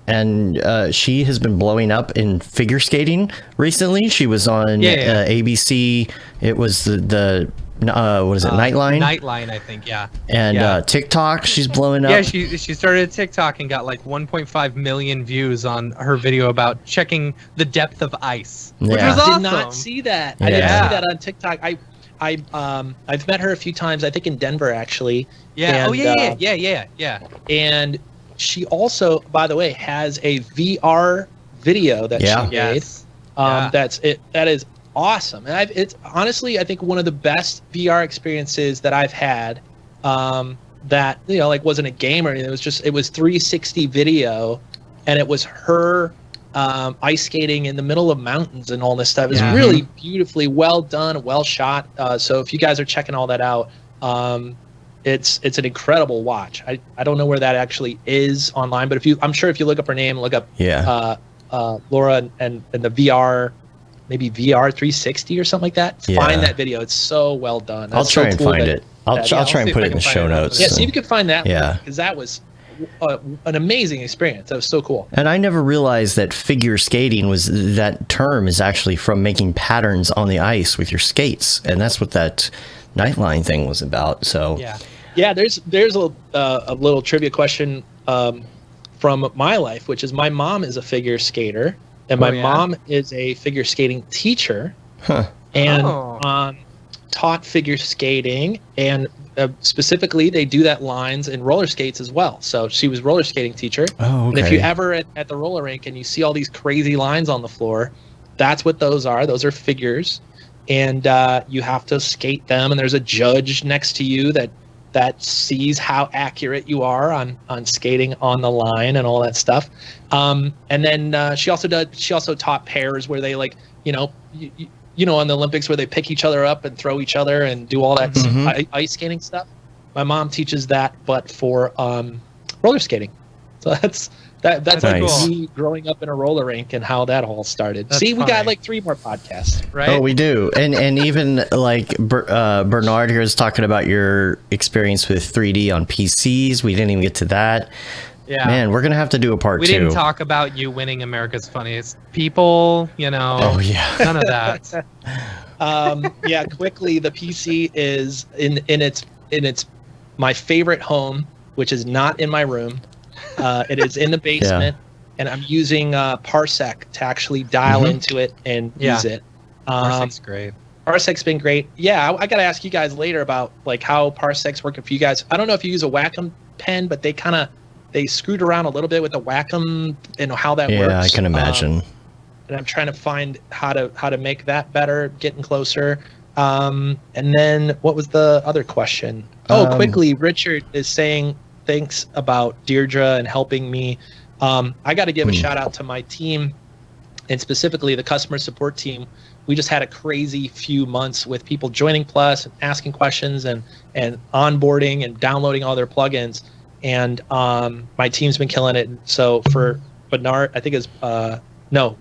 she has been blowing up in figure skating recently. She was on ABC. It was the what is it, Nightline? Nightline, I think, And TikTok, she's blowing up. Yeah, she started TikTok and got like 1.5 million views on her video about checking the depth of ice, which was awesome. I did not see that. I didn't see that on TikTok. I've met her a few times, I think in Denver, actually. And, And she also, by the way, has a VR video that she made. That is awesome. And it's honestly, I think one of the best VR experiences that I've had. That like wasn't a game or anything. It was 360 video, and it was her ice skating in the middle of mountains and all this stuff. It's really beautifully well done, well shot. So if you guys are checking all that out, it's an incredible watch. I don't know where that actually is online, but I'm sure if you look up her name, look up Laura and the VR. Maybe VR 360 or something like that. Find that video. It's so well done. I'll try and find it. I'll try and put it in the show notes. Yeah, see if you can find that. Yeah, because that was an amazing experience. That was so cool. And I never realized that figure skating that term is actually from making patterns on the ice with your skates, and that's what that Nightline thing was about. So yeah. There's a little trivia question from my life, which is my mom is a figure skater. And my mom is a figure skating teacher and taught figure skating. And specifically, they do that lines in roller skates as well. So she was roller skating teacher. Oh, okay. And if you ever at the roller rink and you see all these crazy lines on the floor, that's what those are. Those are figures. And you have to skate them. And there's a judge next to you that sees how accurate you are on skating on the line and all that stuff. And then she also taught pairs where they on the Olympics where they pick each other up and throw each other and do all that ice skating stuff. My mom teaches that, but for roller skating. So that's nice. Me growing up in a roller rink and how that all started. See, we got like 3 more podcasts, right? Oh, we do. And even like Bernard here is talking about your experience with 3D on PCs. We didn't even get to that. Yeah. Man, we're going to have to do a part 2. We didn't talk about you winning America's Funniest People, Oh, yeah. None of that. Quickly, the PC is in its my favorite home, which is not in my room. It is in the basement, and I'm using Parsec to actually dial into it and use it. Parsec's great. Parsec's been great. Yeah, I got to ask you guys later about like how Parsec's working for you guys. I don't know if you use a Wacom pen, but they screwed around a little bit with the Wacom and how that works. Yeah, I can imagine. And I'm trying to find how to make that better, getting closer. And then what was the other question? Quickly, Richard is saying thanks about Deirdre and helping me. I got to give a shout out to my team, and specifically the customer support team. We just had a crazy few months with people joining Plus and asking questions and onboarding and downloading all their plugins. And my team's been killing it. So for Bernard, I think it's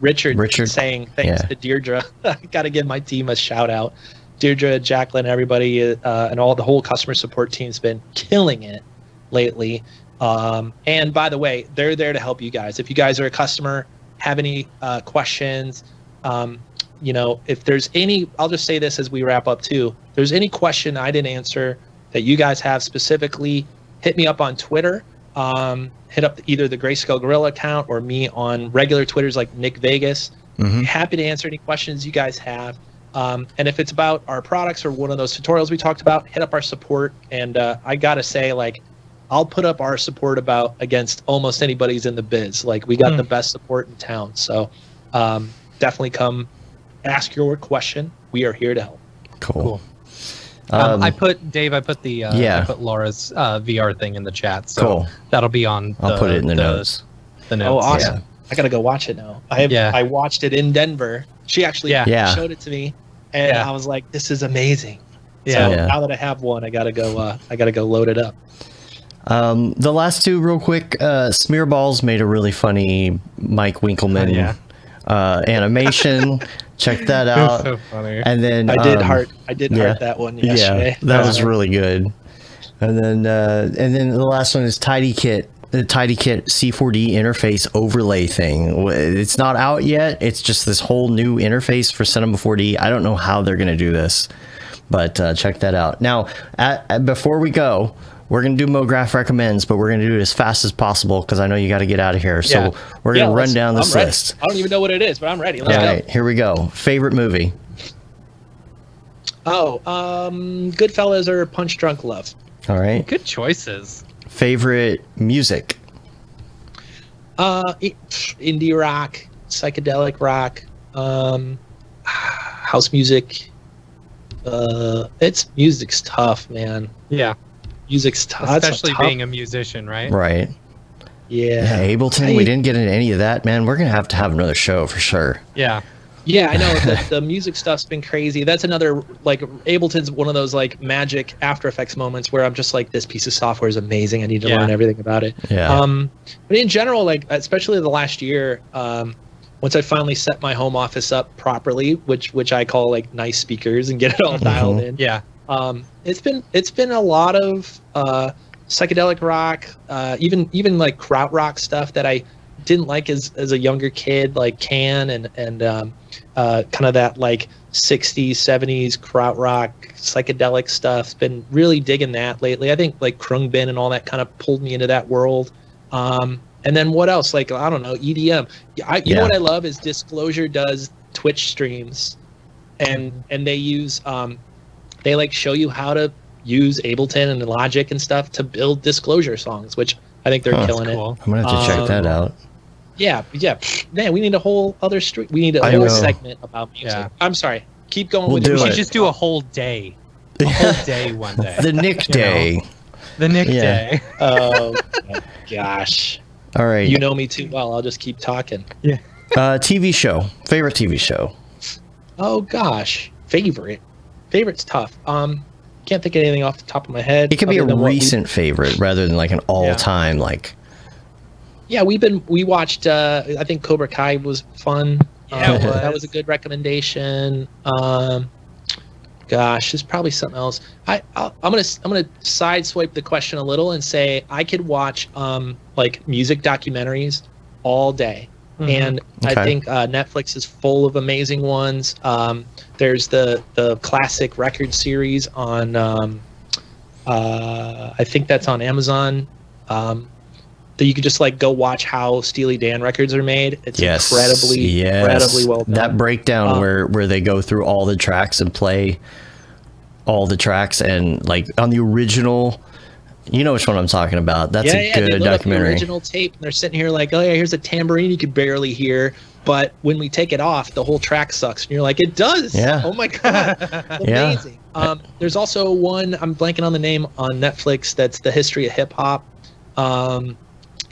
Richard saying thanks to Deirdre. I got to give my team a shout out. Deirdre, Jacqueline, everybody, and all the whole customer support team's been killing it lately. And by the way, they're there to help you guys. If you guys are a customer, have any questions, if there's any, I'll just say this as we wrap up too. If there's any question I didn't answer that you guys have specifically, hit me up on Twitter. Hit up either the Grayscale Gorilla account or me on regular Twitters like Nick Vegas. Happy to answer any questions you guys have. And if it's about our products or one of those tutorials we talked about, hit up our support. And I gotta say, like, I'll put up our support against almost anybody's in the biz. Like, we got the best support in town. So definitely come ask your question. We are here to help. Cool. I put Laura's VR thing in the chat. So that'll be on. I'll put it in the notes. The notes. Oh, awesome. Yeah. I got to go watch it now. I watched it in Denver. She actually showed it to me, and I was like, "This is amazing." So now that I have one, I gotta go load it up. The last 2 real quick. Smearballs made a really funny Mike Winkleman animation. Check that out. So funny. And then I did heart that one yesterday. Yeah, that was really good. And then the last one is TidyKit. The TidyKit C4D interface overlay thing. It's not out yet. It's just this whole new interface for Cinema 4D. I don't know how they're going to do this, but check that out. Now, before we go, we're going to do Mograph Recommends, but we're going to do it as fast as possible because I know you got to get out of here. So we're going to run down this list. I don't even know what it is, but I'm ready. Let's go. All right, here we go. Favorite movie? Goodfellas or Punch Drunk Love. All right. Good choices. Favorite music? Indie rock, psychedelic rock. house music. Music's tough, man. Yeah. Music's tough, especially being a musician, right? Right. Yeah. Ableton. We didn't get into any of that, man. We're gonna have to have another show for sure. Yeah. Yeah, I know the music stuff's been crazy. That's another, like, Ableton's one of those like magic After Effects moments where I'm just like, this piece of software is amazing. I need to learn everything about it. Yeah. But in general, like, especially the last year, once I finally set my home office up properly, which I call like nice speakers and get it all dialed in. Yeah. It's been a lot of psychedelic rock, even like krautrock stuff that I didn't like as a younger kid, like Can and kind of that like 60s, 70s krautrock psychedelic stuff. Been really digging that lately. I think like Krungbin and all that kind of pulled me into that world. And then what else? Like, I don't know, EDM. You know what I love is Disclosure does Twitch streams, and they use they like show you how to use Ableton and Logic and stuff to build Disclosure songs, which I think they're killing cool. it. I'm gonna have to check that out. Yeah. Man, we need a whole other stream. We need a whole segment about music. Yeah. I'm sorry. Keep going with do your We it. should just do a whole day. A whole day one day. The Nick Day. The Nick Yeah. Day. Oh my gosh. All right. You know me too well. I'll just keep talking. Yeah. TV show. Favorite TV show. Oh gosh. Favorite's tough. Can't think of anything off the top of my head. It could be a other than what recent favorite rather than like an all-time like. Yeah, we watched. I think Cobra Kai was fun. Yeah, that was a good recommendation. Gosh, there's probably something else. I'm gonna sideswipe the question a little and say I could watch like music documentaries all day, and I think Netflix is full of amazing ones. There's the classic record series on. I think that's on Amazon. That you could just like go watch how Steely Dan records are made. It's incredibly well done. That breakdown where they go through all the tracks and play all the tracks, and like on the original, you know which one I'm talking about. That's a good they load up the documentary. original tape, and they're sitting here like, oh yeah, here's a tambourine you could barely hear, but when we take it off, the whole track sucks, and you're like, it does. Yeah. Oh my god, amazing. There's also one, I'm blanking on the name, on Netflix that's the history of hip hop.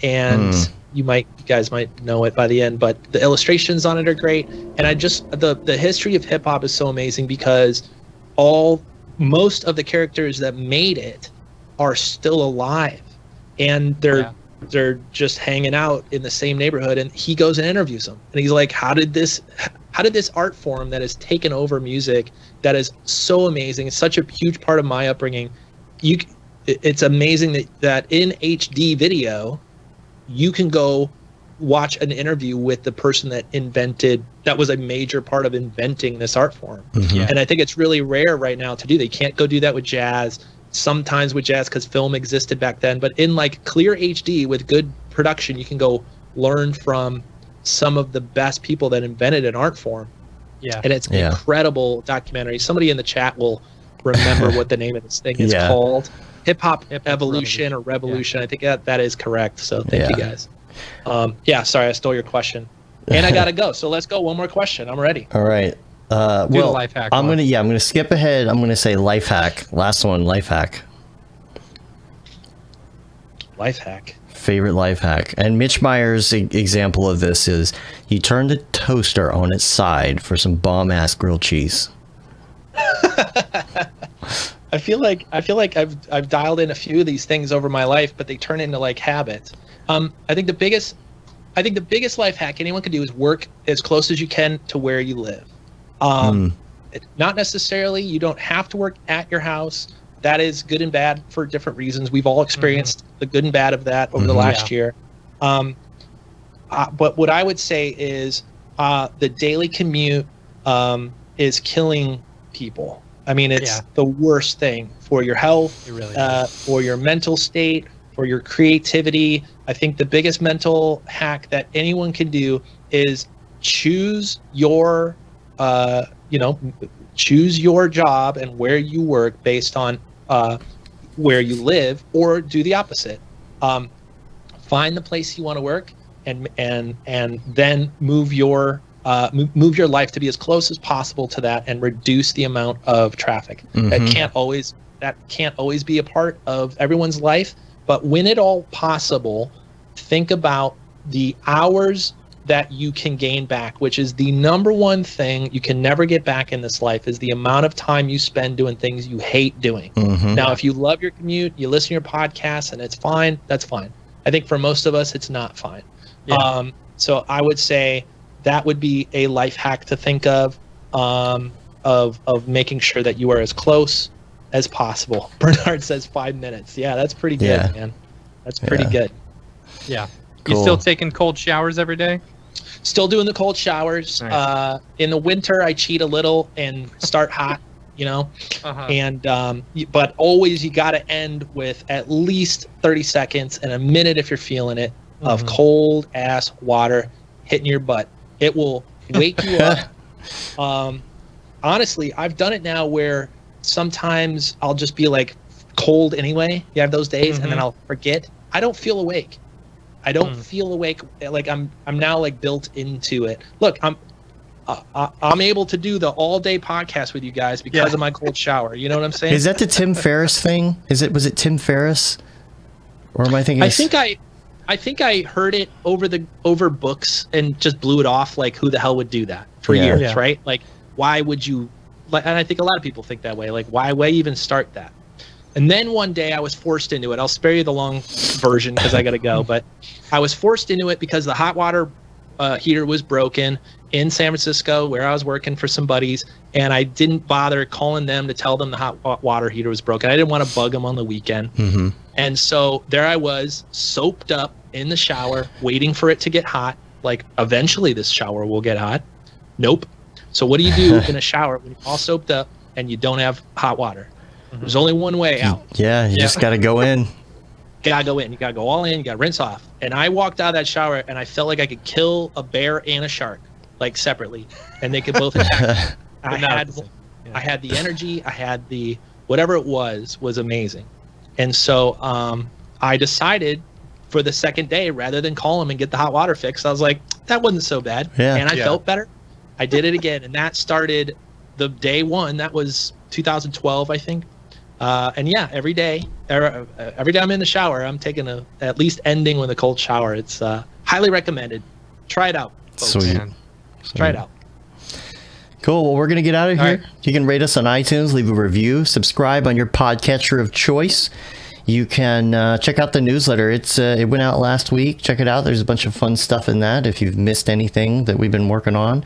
And you guys might know it by the end, but the illustrations on it are great. And the history of hip hop is so amazing because most of the characters that made it are still alive, and they're just hanging out in the same neighborhood. And he goes and interviews them, and he's like, how did this art form that has taken over music, that is so amazing, it's such a huge part of my upbringing. It's amazing that in HD video, you can go watch an interview with the person that was a major part of inventing this art form. And I think it's really rare right now to do that. You can't go do that with jazz. Sometimes with jazz, because film existed back then, but in like clear HD with good production, you can go learn from some of the best people that invented an art form. Yeah. And it's an incredible documentary. Somebody in the chat will remember what the name of this thing is called. Hip Hop Evolution or Revolution. I think that is correct. So thank you guys. Sorry, I stole your question. And I gotta go. So let's go. One more question. I'm ready. All right. Do the life hack. I'm gonna skip ahead. I'm gonna say life hack. Last one, life hack. Life hack. Favorite life hack. And Mitch Meyer's example of this is he turned the toaster on its side for some bomb ass grilled cheese. I feel like I've dialed in a few of these things over my life, but they turn into like habits. I think the biggest life hack anyone can do is work as close as you can to where you live. Not necessarily, you don't have to work at your house. That is good and bad for different reasons. We've all experienced the good and bad of that over the last year. But what I would say is the daily commute is killing people. I mean, it's the worst thing for your health, for your mental state, for your creativity. I think the biggest mental hack that anyone can do is choose your job and where you work based on where you live, or do the opposite. Find the place you want to work and then move your move your life to be as close as possible to that and reduce the amount of traffic. That can't always be a part of everyone's life, but when at all possible, think about the hours that you can gain back, which is the number one thing you can never get back in this life, is the amount of time you spend doing things you hate doing. Now, if you love your commute, you listen to your podcast and it's fine, that's fine. I think for most of us, it's not fine. So I would say that would be a life hack to think of making sure that you are as close as possible. Bernard says 5 minutes. Yeah, that's pretty good, man. That's pretty good. Yeah. Cool. You still taking cold showers every day? Still doing the cold showers. Nice. In the winter, I cheat a little and start hot, and but always you got to end with at least 30 seconds and a minute if you're feeling it of cold ass water hitting your butt. It will wake you up. Honestly, I've done it now where sometimes I'll just be like cold anyway. You have those days, and then I'll forget. I don't feel awake. I don't feel awake. Like I'm now like built into it. Look, I'm able to do the all day podcast with you guys because of my cold shower. You know what I'm saying? Is that the Tim Ferriss thing? Was it Tim Ferriss? Or am I thinking? I think I heard it over books and just blew it off. Like, who the hell would do that for years, right? Like, why would you? Like, and I think a lot of people think that way. Like, why even start that? And then one day I was forced into it. I'll spare you the long version because I got to go. But I was forced into it because the hot water heater was broken in San Francisco where I was working for some buddies. And I didn't bother calling them to tell them the hot water heater was broken. I didn't want to bug them on the weekend. And so there I was, soaped up in the shower, waiting for it to get hot. Like, eventually this shower will get hot. Nope. So what do you do in a shower when you're all soaped up and you don't have hot water? There's only one way out. Yeah, you just got to go in. Gotta go in. You gotta go all in. You gotta rinse off. And I walked out of that shower and I felt like I could kill a bear and a shark, like separately, and they could both attack. I had the energy. I had the whatever it was amazing. And so I decided for the second day, rather than call them and get the hot water fixed, I was like, that wasn't so bad. And I felt better. I did it again, and that started the day one. That was 2012, I think. And yeah, every day I'm in the shower, I'm taking at least ending with a cold shower. It's highly recommended. Try it out, folks. Sweet. Try it out. Cool. Well, we're going to get out of here. All right. You can rate us on iTunes, leave a review, subscribe on your podcatcher of choice. You can check out the newsletter. It went out last week. Check it out. There's a bunch of fun stuff in that if you've missed anything that we've been working on.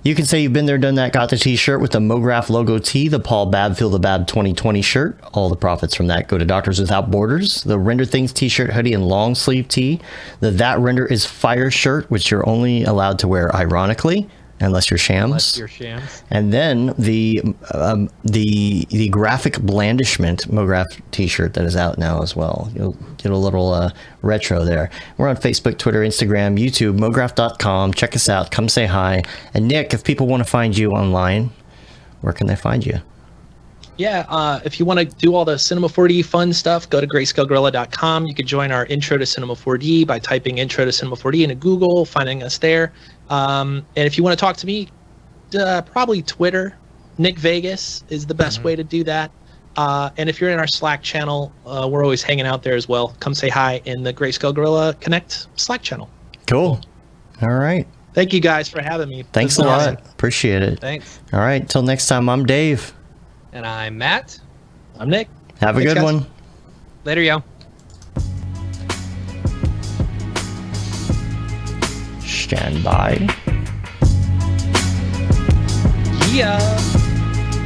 You can say you've been there, done that, got the t-shirt with the Mograph logo tee, the Paul Babb Feel the Bab 2020 shirt. All the profits from that go to Doctors Without Borders. The Render Things t-shirt, hoodie, and long sleeve tee. The That Render is Fire shirt, which you're only allowed to wear ironically, unless you're shams. And then the graphic blandishment Mograph t-shirt that is out now as well. You'll get a little retro there. We're on Facebook, Twitter, Instagram, YouTube, mograph.com. Check us out. Come say hi. And Nick, if people want to find you online, where can they find you? Yeah, if you want to do all the Cinema 4D fun stuff, go to grayscalegorilla.com. You can join our Intro to Cinema 4D by typing Intro to Cinema 4D into Google, finding us there. And if you want to talk to me, probably Twitter. Nick Vegas is the best way to do that. And if you're in our Slack channel, we're always hanging out there as well. Come say hi in the Grayscale Gorilla Connect Slack channel. Cool. All right. Thank you guys for having me. Thanks a lot. Awesome. Appreciate it. Thanks. All right. Till next time, I'm Dave. And I'm Matt. I'm Nick. Have a good guys. one. Later, yo. Stand by. Yeah.